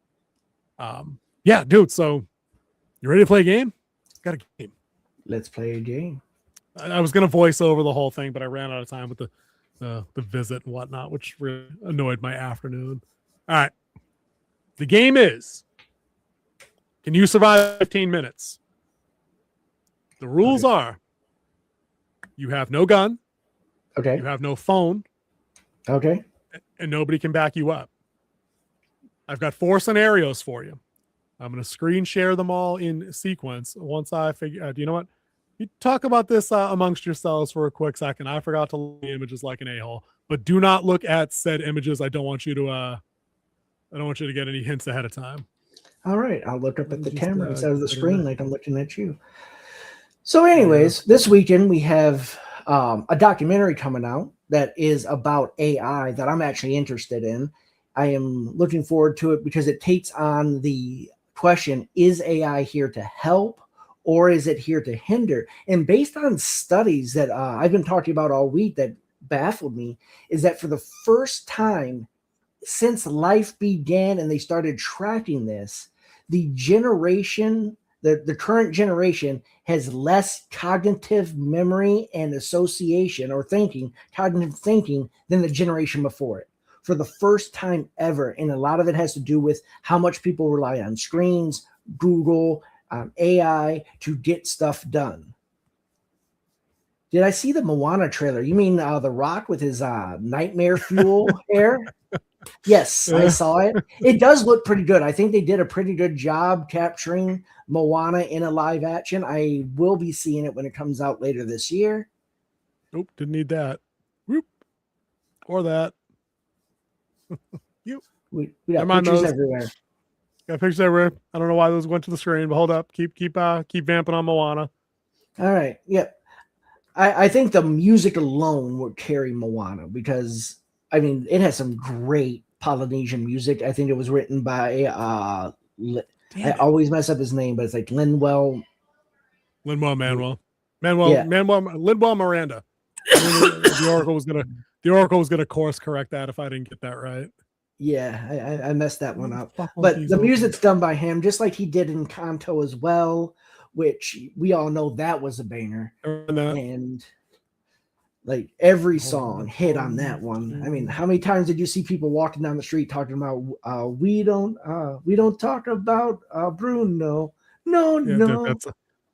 Yeah, dude. So you ready to play a game? Got a game. Let's play a game. I was going to voice over the whole thing, but I ran out of time with the visit and whatnot, which really annoyed my afternoon. All right. The game is, can you survive 15 minutes? The rules are, you have no gun. Okay. You have no phone. Okay. And nobody can back you up. I've got 4 scenarios for you. I'm going to screen share them all in sequence. Once I figure out, you know what? You talk about this amongst yourselves for a quick second. I forgot to look at images like an a-hole, but do not look at said images. I don't want you to get any hints ahead of time. All right. I'll look up at the camera instead of the screen like I'm looking at you. So anyways, this weekend we have a documentary coming out that is about AI that I'm actually interested in. I am looking forward to it because it takes on the question, is AI here to help or is it here to hinder? And based on studies that I've been talking about all week that baffled me, is that for the first time since life began and they started tracking this, the generation, the current generation has less cognitive memory and association or cognitive thinking than the generation before it. For the first time ever. And a lot of it has to do with how much people rely on screens, Google, AI to get stuff done. Did I see the Moana trailer? You mean The Rock with his nightmare fuel hair? Yes, I saw it. It does look pretty good. I think they did a pretty good job capturing Moana in a live action. I will be seeing it when it comes out later this year. Nope, didn't need that. Whoop. Or that. We got pictures everywhere. Got pictures everywhere. I don't know why those went to the screen, but hold up. Keep vamping on Moana. All right. Yep. I think the music alone would carry Moana because it has some great Polynesian music. I think it was written by I always mess up his name, but it's like Lin-Manuel Miranda. The Oracle was gonna course correct that if I didn't get that right. Yeah, I messed that one up. But the music's done by him, just like he did in Kanto as well, which we all know that was a banger. And Like every song hit on that one. I mean, how many times did you see people walking down the street talking about we don't talk about Bruno? No.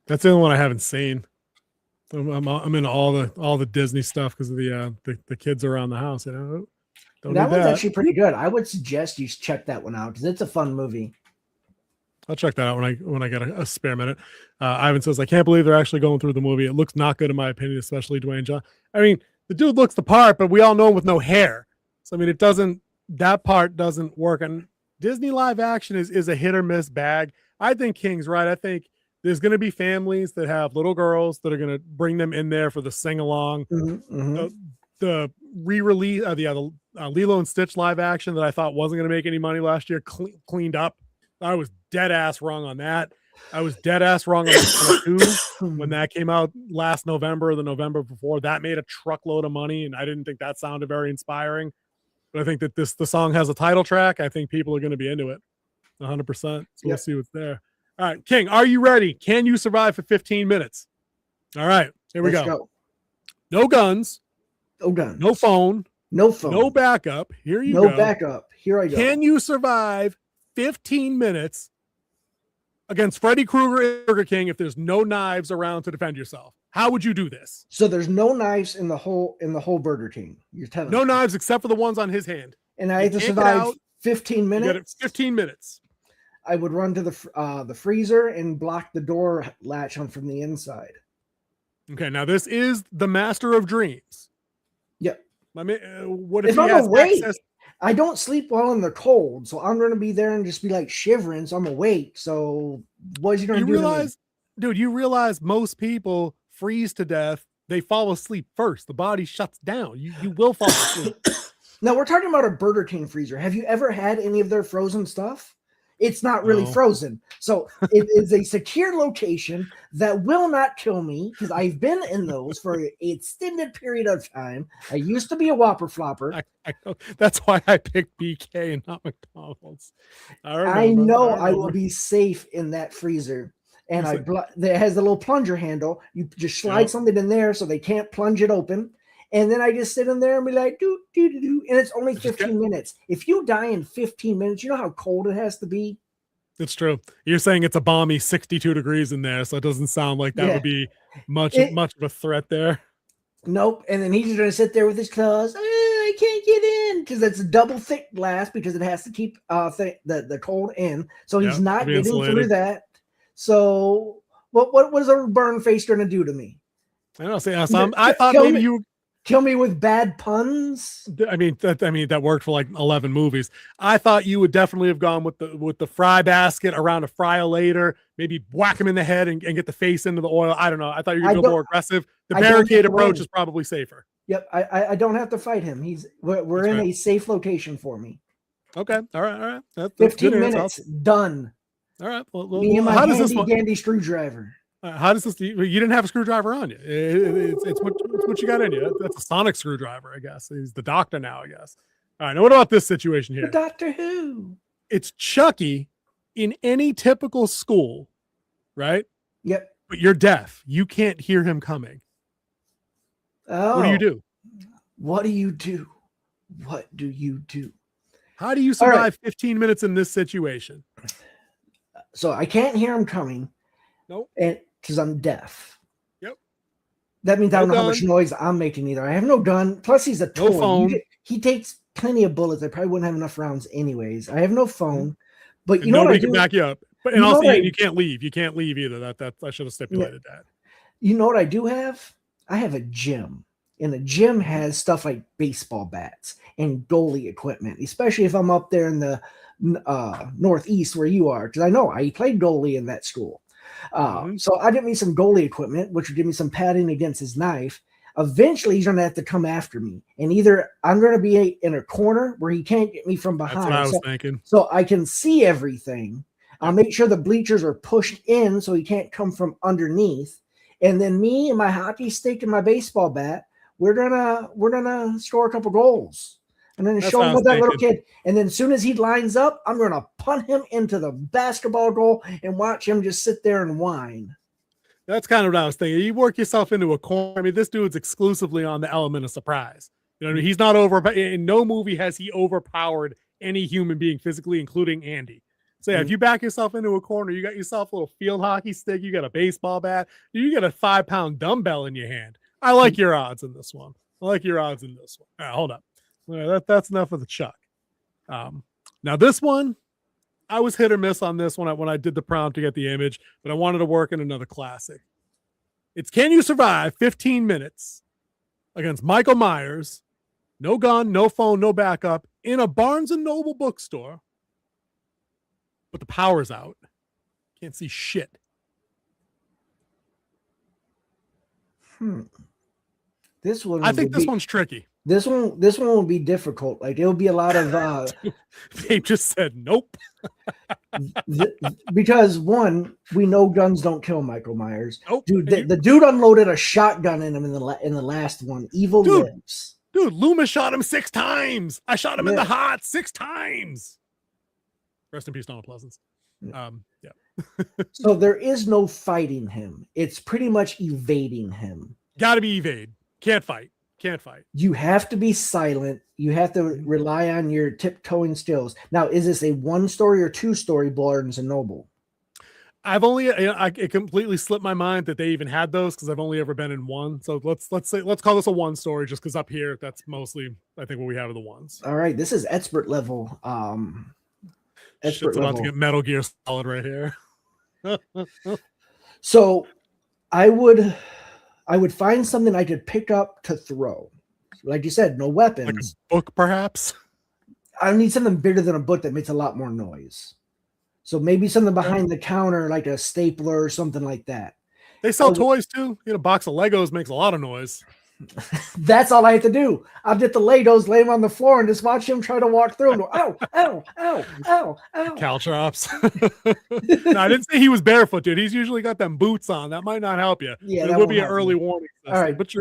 That's the only one I haven't seen. I'm into all the Disney stuff because of the kids around the house. You know, that one's actually pretty good. I would suggest you check that one out because it's a fun movie. I'll check that out when I get a spare minute. Ivan says, I can't believe they're actually going through the movie. It looks not good in my opinion, especially Dwayne Johnson. I mean, the dude looks the part, but we all know him with no hair. So I mean, that part doesn't work. And Disney live action is a hit or miss bag. I think King's right. I think there's going to be families that have little girls that are going to bring them in there for the sing along. The re-release of the Lilo and Stitch live action that I thought wasn't going to make any money last year cleaned up. I was dead ass wrong on that. I was dead ass wrong on the 2 when that came out last November or the November before. That made a truckload of money, and I didn't think that sounded very inspiring. But I think that the song has a title track. I think people are going to be into it 100%. So we'll see what's there. All right, King, are you ready? Can you survive for 15 minutes? All right, here we go. No guns. No guns. No phone. No phone. No backup. Here you go. No backup. Here I go. Can you survive 15 minutes against Freddy Krueger and Burger King if there's no knives around to defend yourself? How would you do this? So there's no knives in the whole Burger King. You're telling no me. knives except for the ones on his hand. And I have to survive 15 minutes. 15 minutes. I would run to the freezer and block the door latch on from the inside. Okay, now this is the Master of Dreams. Yep. What if I'm he has awake? access? I don't sleep well in the cold, so I'm going to be there and just be like shivering. So I'm awake. So what is he going to do? You realize most people freeze to death. They fall asleep first. The body shuts down. You will fall asleep. Now we're talking about a Burger King freezer. Have you ever had any of their frozen stuff? It's not really frozen. So it is a secure location that will not kill me because I've been in those for an extended period of time. I used to be a Whopper flopper. That's why I picked BK and not McDonald's. I know I will be safe in that freezer. And it has a little plunger handle. You just slide something in there so they can't plunge it open. And then I just sit in there and be like, do, and it's only 15 minutes. If you die in 15 minutes, you know how cold it has to be? It's true. You're saying it's a balmy 62 degrees in there, so it doesn't sound like that would be much of a threat there. Nope. And then he's just going to sit there with his claws. I can't get in because it's a double thick glass because it has to keep the cold in. So he's not getting through that. So what was a burn face going to do to me? I don't say. I thought maybe you kill me with bad puns. I mean that worked for like 11 movies. I thought you would definitely have gone with the fry basket around a fryer-later, maybe whack him in the head and get the face into the oil. I don't know. I thought you were going to go more aggressive. The barricade approach is probably safer. Yep, I don't have to fight him. We're in a safe location for me. Okay, all right. That's 15 minutes done. All right. Well, me and my handy screwdriver. How does this? You didn't have a screwdriver on you. It's what you got in you. That's a sonic screwdriver, I guess. He's the doctor now, I guess. All right. Now, what about this situation here? The Doctor Who. It's Chucky in any typical school, right? Yep. But you're deaf. You can't hear him coming. Oh. What do you do? What do you do? What do you do? How do you survive 15 minutes in this situation? So I can't hear him coming. Nope. And because I'm deaf. Yep. That means I don't know how much noise I'm making either. I have no gun. Plus, he's a toy. No phone. He takes plenty of bullets. I probably wouldn't have enough rounds anyways. I have no phone. But you know nobody what I can back you up. But and also you can't leave. You can't leave either. That I should have stipulated that. You know what I do have? I have a gym. And the gym has stuff like baseball bats and goalie equipment, especially if I'm up there in the Northeast where you are, because I know I played goalie in that school. So I get me some goalie equipment, which would give me some padding against his knife. Eventually, he's going to have to come after me. And either I'm going to be in a corner where he can't get me from behind. That's what I was thinking. So I can see everything. I'll make sure the bleachers are pushed in so he can't come from underneath. And then me and my hockey stick and my baseball bat, we're gonna score a couple goals. And then show him with that little kid. And then as soon as he lines up, I'm going to punt him into the basketball goal and watch him just sit there and whine. That's kind of what I was thinking. You work yourself into a corner. I mean, this dude's exclusively on the element of surprise. You know what I mean? He's not in no movie has he overpowered any human being physically, including Andy. So yeah, if you back yourself into a corner, you got yourself a little field hockey stick, you got a baseball bat, you got a 5-pound dumbbell in your hand. I like your odds in this one. All right, hold up. That's enough of the Chuck. Now this one, I was hit or miss on this one when I did the prompt to get the image, but I wanted to work in another classic. It's can you survive 15 minutes against Michael Myers, no gun, no phone, no backup, in a Barnes & Noble bookstore, but the power's out. Can't see shit. This one, I think this one's tricky. This one will be difficult. Like it'll be a lot of. They just said nope. Because one, we know guns don't kill Michael Myers. Nope. Dude, the dude unloaded a shotgun in him in the last one. Evil lives. Dude, Loomis shot him 6 times. I shot him in the heart 6 times. Rest in peace, Donald Pleasance. Yeah. So there is no fighting him. It's pretty much evading him. Got to be evade. Can't fight. You have to be silent. You have to rely on your tiptoeing skills. Now, is this a 1-story or 2-story Barnes and Noble? It completely slipped my mind that they even had those because I've only ever been in one. So let's call this a 1-story just because up here that's mostly I think what we have are the ones. All right, this is expert level. Shit's about to get Metal Gear Solid right here. So I would find something I could pick up to throw. Like you said, no weapons. Like a book, perhaps? I need something bigger than a book that makes a lot more noise. So maybe something behind the counter, like a stapler or something like that. They sell toys too. A box of Legos makes a lot of noise. That's all I have to do. I'll get the Legos, lay them on the floor, and just watch him try to walk through and go, ow, ow, ow, ow, ow. Caltrops. No, I didn't say he was barefoot, dude. He's usually got them boots on. That might not help you. Yeah, it would be an early warning. All right, but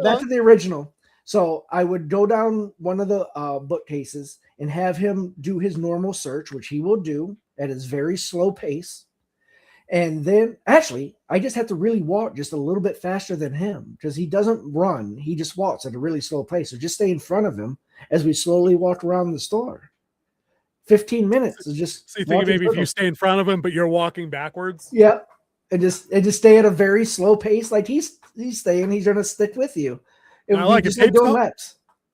back to the original. So I would go down one of the bookcases and have him do his normal search, which he will do at his very slow pace. And then actually, I just have to really walk just a little bit faster than him because he doesn't run. He just walks at a really slow pace. So just stay in front of him as we slowly walk around the store. 15 minutes is just. So you think maybe if you stay in front of him, but you're walking backwards? Yeah. And just stay at a very slow pace. Like he's staying, he's going to stick with you. I like it.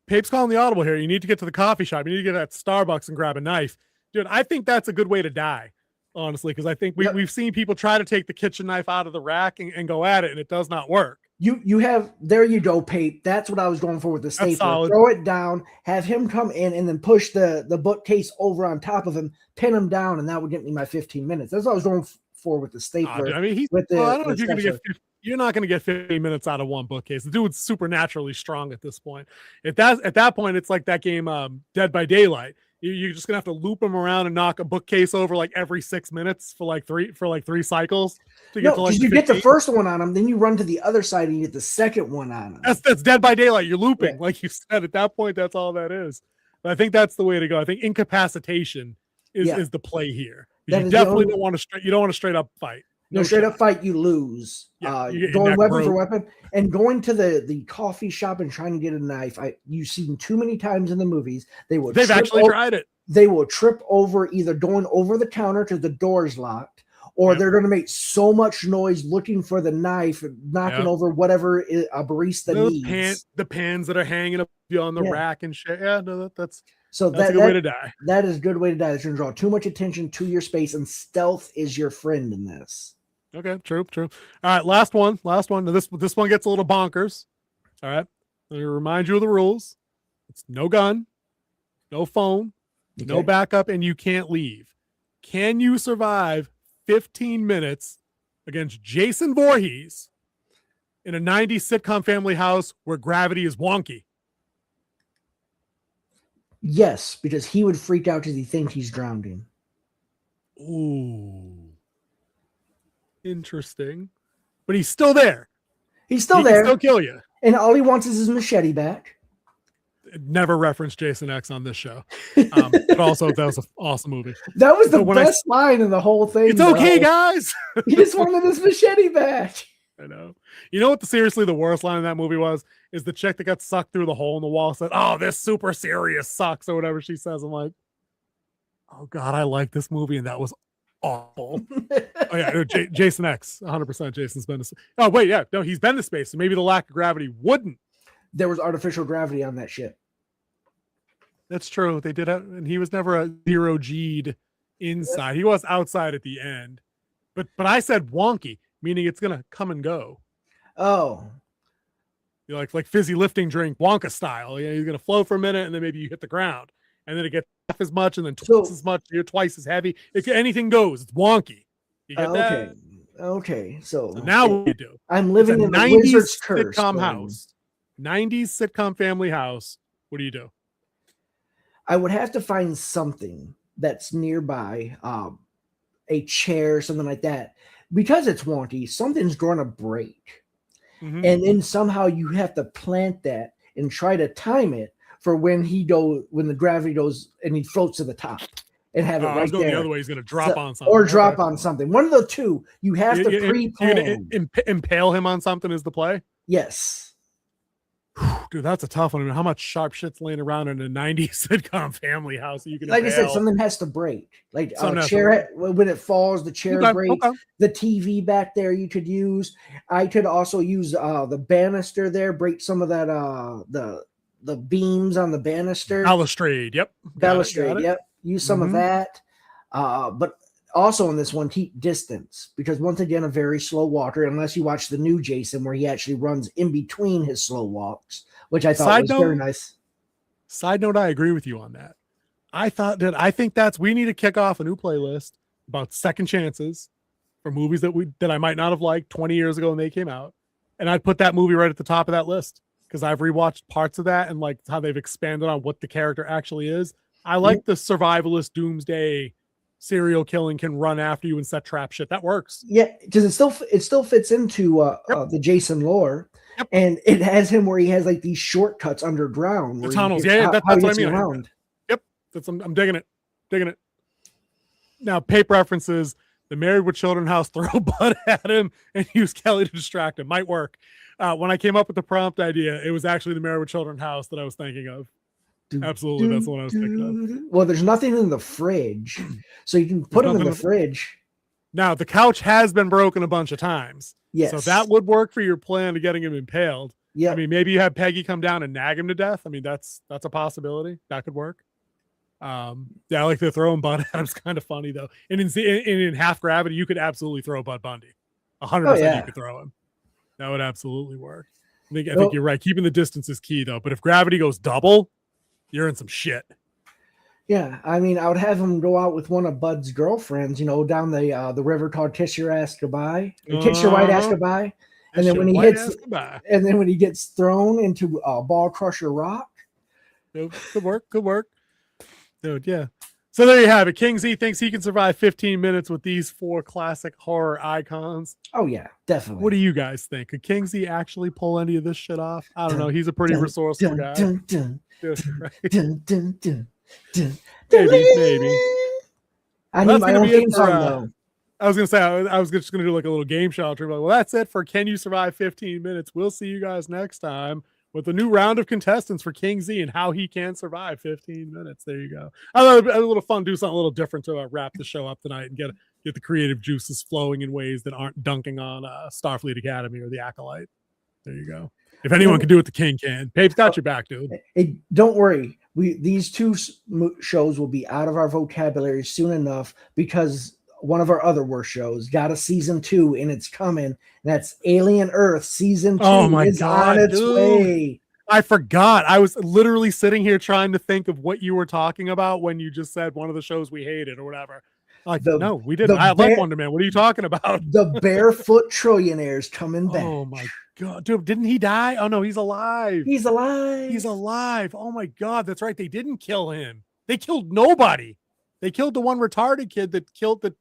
Pape's calling the audible here. You need to get to the coffee shop. You need to get at Starbucks and grab a knife. Dude, I think that's a good way to die. Honestly, because I think we've seen people try to take the kitchen knife out of the rack and go at it, and it does not work. You have there you go, Pape. That's what I was going for with the stapler. Throw it down, have him come in, and then push the bookcase over on top of him, pin him down, and that would get me my 15 minutes. That's what I was going for with the stapler. I mean, I don't know if you're going to get. You're not going to get 15 minutes out of one bookcase. The dude's supernaturally strong at this point. At that point, it's like that game, Dead by Daylight. You're just gonna have to loop him around and knock a bookcase over like every 6 minutes for like three cycles. Because you get the first one on him, then you run to the other side and you get the second one on him. That's Dead by Daylight. You're looping, like you said. At that point, that's all that is. But I think that's the way to go. I think incapacitation is the play here. You definitely don't want to straight up fight. No straight up fight, you lose. Going weapon for weapon and going to the coffee shop and trying to get a knife. You've seen too many times in the movies. They've actually tried it. They will trip over either going over the counter because the door's locked, or they're going to make so much noise looking for the knife and knocking over whatever a barista needs. The pans that are hanging up on the rack and shit. Yeah, no, that's a good way to die. That is a good way to die. It's going to draw too much attention to your space, and stealth is your friend in this. Okay, true. All right, last one. Now, this one gets a little bonkers. All right, let me remind you of the rules. It's no gun, no phone, no backup, and you can't leave. Can you survive 15 minutes against Jason Voorhees in a 90s sitcom family house where gravity is wonky? Yes, because he would freak out because he thinks he's drowning. Ooh. Interesting. But he's still there. He's still there. He'll kill you. And all he wants is his machete back. Never referenced Jason X on this show. But also, that was an awesome movie. That was the best line in the whole thing. It's okay, guys. He just wanted his machete back. I know. You know what seriously the worst line in that movie was? Is the chick that got sucked through the hole in the wall said, "Oh, this super serious sucks," or whatever she says. I'm like, oh God, I like this movie, and that was awful. Oh yeah, Jason X, 100%. Jason's been to. Oh wait, yeah, no, he's been to space, so maybe the lack of gravity wouldn't. There was artificial gravity on that ship. That's true. They did have, and he was never a 0G'd inside. He was outside at the end, but I said wonky, meaning it's gonna come and go. Oh, you like fizzy lifting drink Wonka style. Yeah, he's gonna float for a minute, and then maybe you hit the ground, and then it gets half as much, and then twice as much. You're twice as heavy. If anything goes, it's wonky. You get that? Okay. So now what do you do? I'm living in a 90s sitcom house, 90s sitcom family house. What do you do? I would have to find something that's nearby, a chair, something like that, because it's wonky. Something's going to break, and then somehow you have to plant that and try to time it for when the gravity goes and he floats to the top and have it right there. The other way, he's going to drop on something or drop on something. One of the two. You have to pre-plan. Impale him on something is the play. Yes. Dude, that's a tough one. I mean, how much sharp shit's laying around in a 90s sitcom family house that you can like impale? I said, something has to break. Like a chair, when it falls, the chair breaks. Okay. The TV back there you could use. I could also use the banister there, break some of that the beams on the banister. Balustrade, yep. Balustrade, yep. Use some of that. But also in this one, keep distance, because once again, a very slow walker, unless you watch the new Jason where he actually runs in between his slow walks, which I thought was very nice. Side note, I agree with you on that. I think we need to kick off a new playlist about second chances for movies that I might not have liked 20 years ago when they came out. And I'd put that movie right at the top of that list because I've rewatched parts of that and like how they've expanded on what the character actually is. I like the survivalist doomsday serial killing can run after you and set trap shit. That works. Yeah, because it still fits into the Jason lore. Yep. And it has him where he has like these shortcuts underground. The tunnels. Yeah, that's what I mean. Around. Yep. I'm digging it. Now, paper references, the Married with Children house, throw Bud at him and use Kelly to distract him. Might work. When I came up with the prompt idea, it was actually the Married with Children house that I was thinking of. Absolutely, that's the one I was thinking of. Well, there's nothing in the fridge, so you can put them in the fridge. Now, the couch has been broken a bunch of times. Yes. So that would work for your plan of getting him impaled. Yeah. I mean, maybe you have Peggy come down and nag him to death. I mean, that's a possibility. That could work. Yeah, I like to throw him Bud Adams. Kind of funny, though. And in Half Gravity, you could absolutely throw Bud Bundy. 100% you could throw him. That would absolutely work. I think you're right. Keeping the distance is key, though. But if gravity goes double, you're in some shit. Yeah, I mean, I would have him go out with one of Bud's girlfriends, down the river called Kiss Your Ass Goodbye, Kiss Your White Ass Goodbye, and then when he gets thrown into Ball Crusher Rock. Good work, dude. Yeah. So there you have it. King Z thinks he can survive 15 minutes with these 4 classic horror icons. Oh yeah, definitely. What do you guys think? Could King Z actually pull any of this shit off? I don't know. He's a pretty resourceful guy. Maybe. I need my own theme song though. I was gonna say I was just gonna do like a little game show. Well, that's it for Can You Survive 15 Minutes? We'll see you guys next time with a new round of contestants for King Z and how he can survive 15 minutes. There you go. I thought it'd be a little fun, do something a little different to wrap the show up tonight and get the creative juices flowing in ways that aren't dunking on Starfleet Academy or the Acolyte. There you go. If anyone can do it, the King can. Pape's got your back, dude. Hey, don't worry. These 2 shows will be out of our vocabulary soon enough because one of our other worst shows got a season 2 and it's coming. That's Alien Earth season 2. Oh my is God, on its dude. way. I forgot. I was literally sitting here trying to think of what you were talking about when you just said one of the shows we hated or whatever. Like, no, we didn't. I like Wonder Man. What are you talking about? The Barefoot Trillionaire's coming back. Oh my God, dude, didn't he die? Oh no, he's alive. He's alive. Oh my God, that's right. They didn't kill him. They killed nobody. They killed the one retarded kid that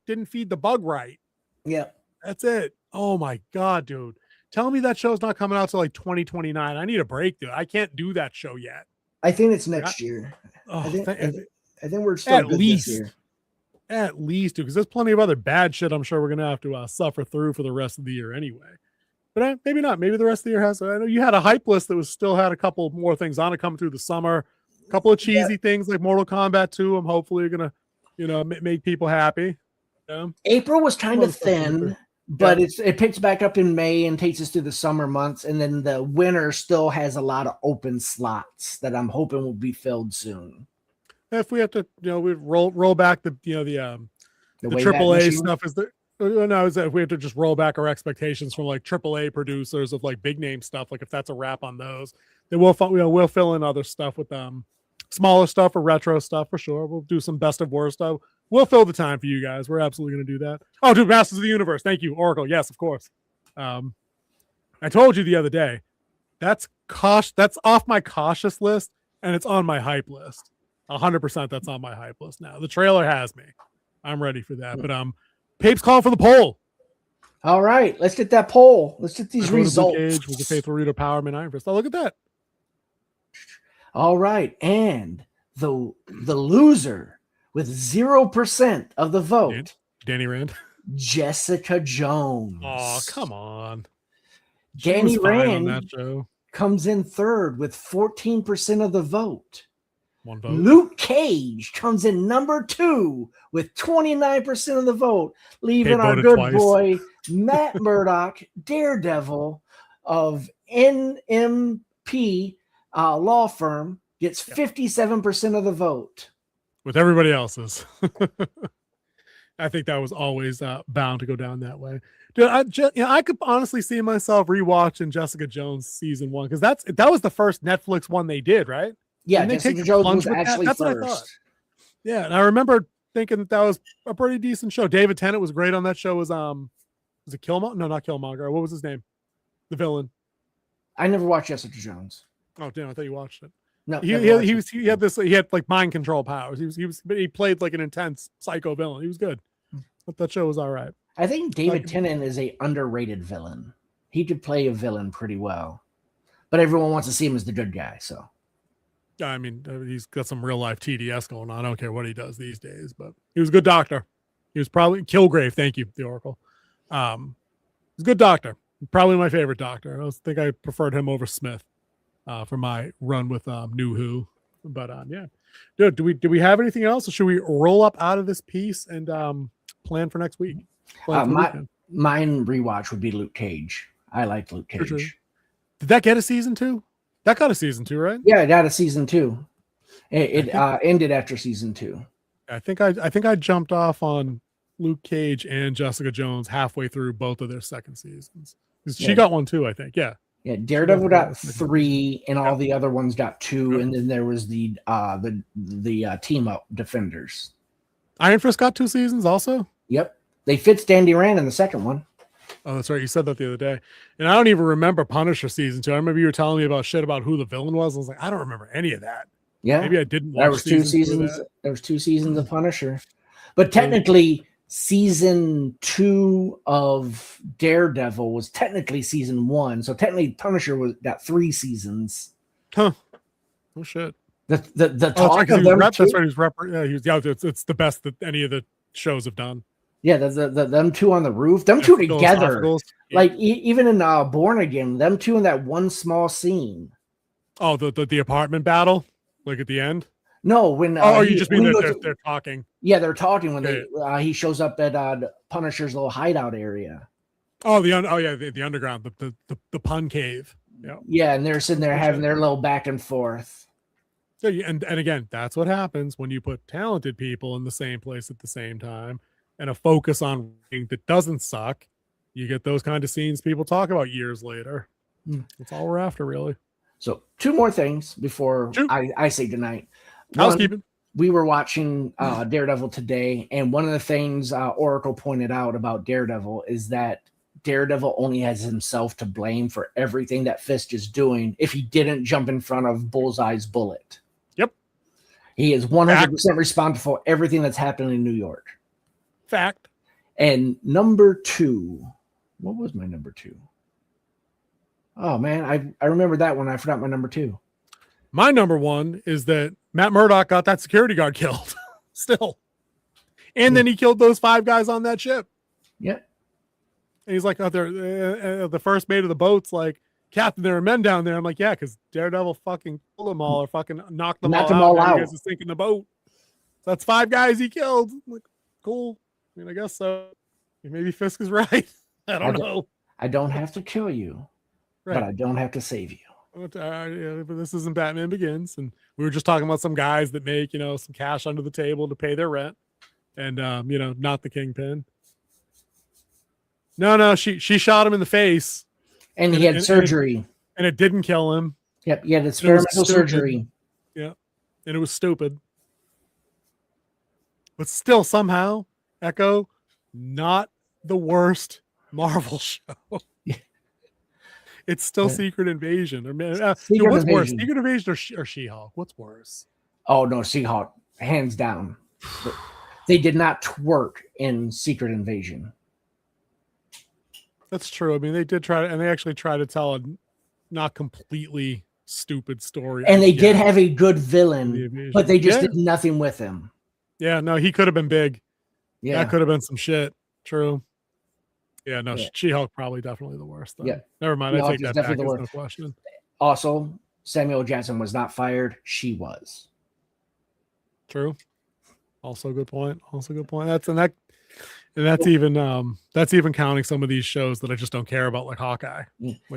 didn't feed the bug right. Yeah. That's it. Oh my God, dude. Tell me that show's not coming out till like 2029. I need a break, dude. I can't do that show yet. I think it's next year. Oh, I think we're still at good least this year. At least, because there's plenty of other bad shit I'm sure we're gonna have to suffer through for the rest of the year anyway. But maybe not. Maybe the rest of the year has. I know you had a hype list that was still had a couple more things on it coming through the summer. A couple of cheesy things like Mortal Kombat 2. I'm hopefully gonna, make people happy. Yeah. April was kind of thin, but it picks back up in May and takes us through the summer months, and then the winter still has a lot of open slots that I'm hoping will be filled soon. If we have to, we roll back the AAA stuff is the. No, is that if we have to just roll back our expectations from like AAA producers of like big name stuff, like if that's a wrap on those, then we'll fill in other stuff with smaller stuff or retro stuff for sure. We'll do some best of worst stuff. We'll fill the time for you guys. We're absolutely going to do that. Oh, dude, Masters of the Universe. Thank you, Oracle. Yes, of course. I told you the other day that's off my cautious list and it's on my hype list. 100% that's on my hype list now. The trailer has me. I'm ready for that. But Pape's calling for the poll. All right, let's get that poll. Let's get these results. With the Faithful Rito Powerman Iron Fist. Oh, look at that. All right, and the loser with 0% of the vote, Danny Rand, Jessica Jones. Oh, come on. Danny Rand comes in third with 14% of the vote. One vote. Luke Cage comes in number 2 with 29% of the vote, leaving our good boy Matt Murdock, Daredevil of NMP law firm, gets 57% of the vote. With everybody else's. I think that was always bound to go down that way. Dude, I could honestly see myself rewatching Jessica Jones season 1 because that was the first Netflix one they did, right? Yeah, Jessica Jones was actually That's first. What I thought. Yeah, and I remember thinking that was a pretty decent show. David Tennant was great on that show. Was it Killmonger? No, not Killmonger. What was his name? The villain. I never watched Jessica Jones. Oh, damn! I thought you watched it. No, he had like mind control powers. He played like an intense psycho villain. He was good. But that show was all right. I think David Tennant is a underrated villain. He could play a villain pretty well, but everyone wants to see him as the good guy. So. I mean, he's got some real life TDS going on. I don't care what he does these days, but he was a good doctor. He was probably Kilgrave. Thank you, the Oracle. He's a good doctor. Probably my favorite doctor. I think I preferred him over Smith for my run with New Who. But yeah, dude, do we have anything else, or should we roll up out of this piece and plan for next week? Mine rewatch would be Luke Cage. I like Luke Cage. Sure. Did that get a season 2? That got a season 2, right? Yeah, it got a season 2. It ended after season 2. I think I jumped off on Luke Cage and Jessica Jones halfway through both of their second seasons. She got one too, I think. Yeah. Yeah, Daredevil got 3, and all the other ones got 2, and then there was the team up Defenders. Iron Fist got 2 seasons also. Yep, they fit Danny Rand in the second one. Oh, that's right. You said that the other day. And I don't even remember Punisher season 2. I remember you were telling me about shit about who the villain was. I was like, I don't remember any of that. Yeah. Maybe I didn't watch. There was 2 seasons. There was 2 seasons of Punisher. But technically, season 2 of Daredevil was technically season 1. So technically Punisher got 3 seasons. Huh. Oh shit. The talk of them. That's right. It's the best that any of the shows have done. Yeah, them 2 on the roof, them 2 together. Like even in Born Again, them 2 in that one small scene. Oh, the apartment battle, like at the end. No, when you just mean they're talking. Yeah, they're talking when he shows up at Punisher's little hideout area. Oh, the underground, the pun cave. Yeah. Yeah, and they're sitting there having their little back and forth. So and again, that's what happens when you put talented people in the same place at the same time. And a focus on that doesn't suck, you get those kind of scenes people talk about years later. That's all we're after, really. So 2 more things before I say goodnight. Housekeeping. We were watching Daredevil today, and one of the things Oracle pointed out about Daredevil is that Daredevil only has himself to blame for everything that Fisk is doing if he didn't jump in front of Bullseye's bullet. Yep. He is 100% responsible for everything that's happening in New York. Fact. And number 2, what was my number 2? Oh man, I remember that one. I forgot my number 2. My number one is that Matt Murdock got that security guard killed still. And then he killed those 5 guys on that ship. Yep. And he's like, oh, the first mate of the boat's like, Captain, there are men down there. I'm like, yeah, because Daredevil fucking killed them all or fucking knocked them all out. You guys are sinking the boat. So that's 5 guys he killed. I'm like, cool. I mean, I guess so. Maybe Fisk is right. I don't know. I don't have to kill you, right. But I don't have to save you. But this isn't Batman Begins. And we were just talking about some guys that make, some cash under the table to pay their rent. And, not the Kingpin. No, she shot him in the face. And he had surgery. And it didn't kill him. Yep, he had experimental surgery. Yeah. And it was stupid. But still, somehow, Echo, not the worst Marvel show. Yeah. It's still Secret Invasion. What's worse, Secret Invasion or She-Hulk? What's worse? Oh, no, She-Hulk, hands down. They did not twerk in Secret Invasion. That's true. I mean, they did try, and they actually tried to tell a not completely stupid story. And they did have a good villain, but they just did nothing with him. Yeah, no, he could have been big. Yeah, that could have been some shit. True. Yeah, no, She-Hulk probably definitely the worst. Though. Yeah, never mind. I take that back. There's no question. Also, Samuel Jackson was not fired. She was. True. Also, good point. That's even counting some of these shows that I just don't care about, like Hawkeye.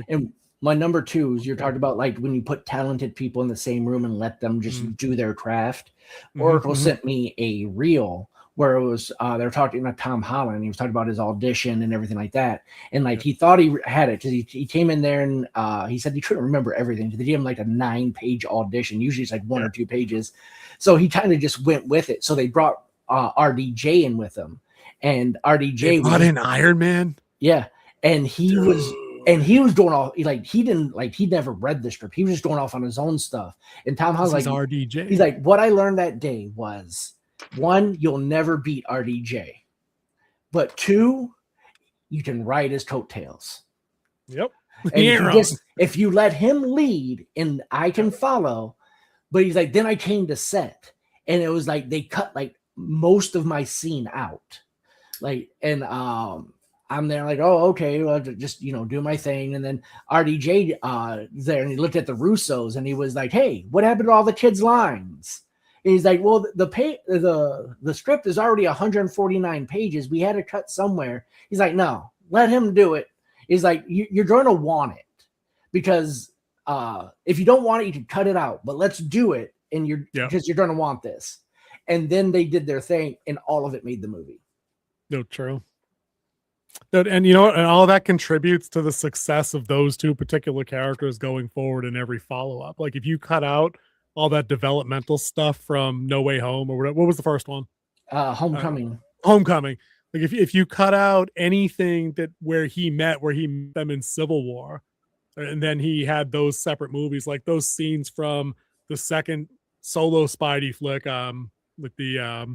And my number 2 is you're talking about like when you put talented people in the same room and let them just do their craft. Oracle sent me a reel where it was they were talking about Tom Holland. He was talking about his audition and everything like that. And like he thought he had it because he came in there and he said he couldn't remember everything. They gave him like a 9-page audition. Usually it's like 1 or 2 pages. So he kind of just went with it. So they brought RDJ in with him. And RDJ brought in Iron Man. Yeah. And he was doing all he never read the script. He was just going off on his own stuff. And Tom Holland's like RDJ. He's like, what I learned that day was 1, you'll never beat RDJ. But 2, you can ride his coattails. Yep. And if you let him lead and I can follow, but he's like, then I came to set and it was like they cut like most of my scene out. Like, and I'm there like, oh, okay, well, just, do my thing. And then RDJ there, and he looked at the Russos and he was like, hey, what happened to all the kids' lines? And he's like, well, the script is already 149 pages. We had to cut somewhere. He's like, no, let him do it. He's like, you're going to want it because if you don't want it, you can cut it out, but let's do it. And because you're going to want this. And then they did their thing and all of it made the movie. No, true. And you know what? And all of that contributes to the success of those 2 particular characters going forward in every follow-up. Like if you cut out all that developmental stuff from No Way Home or whatever, what was the first one? Homecoming. Homecoming. Like if you cut out anything where he met them in Civil War, and then he had those separate movies, like those scenes from the second solo Spidey flick, with the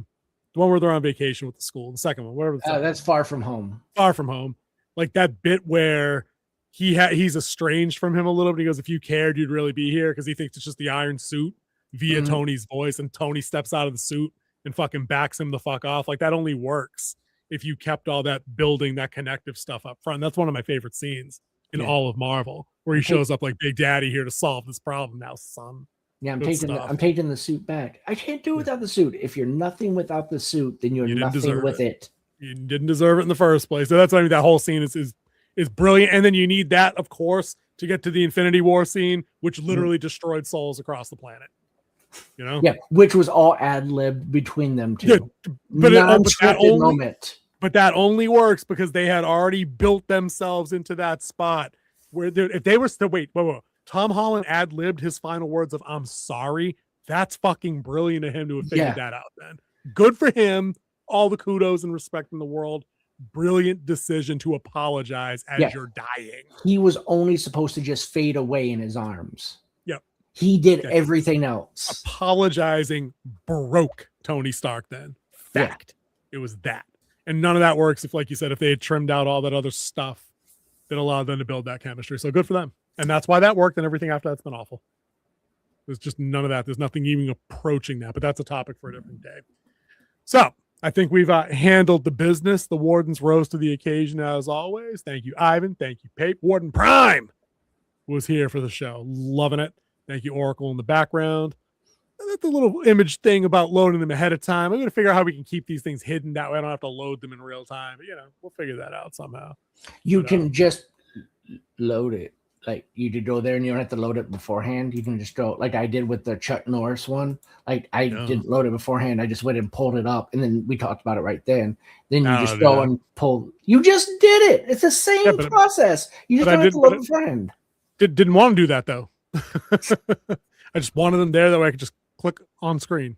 one where they're on vacation with the school, the second one, whatever. That's Far From Home. Far From Home. Like that bit where he's estranged from him a little bit. He goes, if you cared, you'd really be here, because he thinks it's just the iron suit via Tony's voice, and Tony steps out of the suit and fucking backs him the fuck off. Like that only works if you kept all that building, that connective stuff up front. That's one of my favorite scenes in all of Marvel, where he shows up like Big Daddy here to solve this problem now, son. Yeah, I'm taking the suit back. I can't do it without the suit. If you're nothing without the suit, then you're nothing with it. You didn't deserve it in the first place. So that's why that whole scene is brilliant. And then you need that, of course, to get to the Infinity War scene, which literally destroyed souls across the planet. Yeah, which was all ad-libbed between them two. Yeah, but that only works because they had already built themselves into that spot where if they were still wait. Tom Holland ad-libbed his final words of "I'm sorry." That's fucking brilliant of him to have figured that out. Then good for him. All the kudos and respect in the world. Brilliant decision to apologize as you're dying. He was only supposed to just fade away in his arms. Yep. He did everything else. Apologizing broke Tony Stark then. Fact. It was that. And none of that works if, like you said, if they had trimmed out all that other stuff that allowed them to build that chemistry. So good for them. And that's why that worked, and everything after that's been awful. There's just none of that. There's nothing even approaching that, but that's a topic for a different day. So I think we've handled the business. The Wardens rose to the occasion as always. Thank you, Ivan. Thank you, Pape. Warden Prime was here for the show. Loving it. Thank you, Oracle, in the background. The little image thing about loading them ahead of time. I'm going to figure out how we can keep these things hidden. That way I don't have to load them in real time. But, we'll figure that out somehow. You can just load it. Like, you could go there and you don't have to load it beforehand. You can just go, like I did with the Chuck Norris one. Like, I didn't load it beforehand. I just went and pulled it up, and then we talked about it right then. Then you just go and pull. You just did it. It's the same process. You just don't have to load it beforehand. Didn't want to do that, though. I just wanted them there that way I could just click on screen,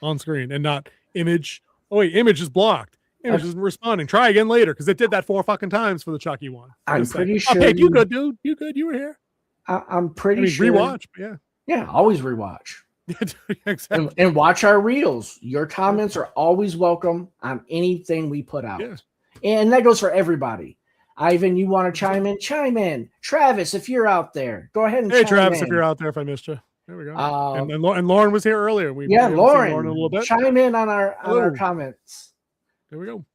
and not image. Oh, wait, image is blocked. Image isn't responding. Try again later, because it did that 4 fucking times for the Chucky one. I'm pretty sure. Okay, you good, dude. You good. You were here. I'm pretty sure. Rewatch, yeah. Yeah, always rewatch. Exactly. And watch our reels. Your comments are always welcome on anything we put out. Yeah. And that goes for everybody. Ivan, you want to chime in? Chime in. Travis, if you're out there, go ahead and chime in. Hey, Travis, if you're out there, if I missed you. There we go. And Lauren was here earlier. Lauren, a little bit. Chime in on our comments. There we go.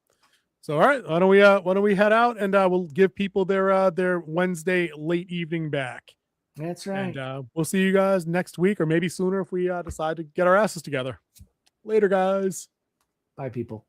So, all right, why don't we head out, and we'll give people their Wednesday late evening back. That's right. And we'll see you guys next week, or maybe sooner if we decide to get our asses together. Later, guys. Bye, people.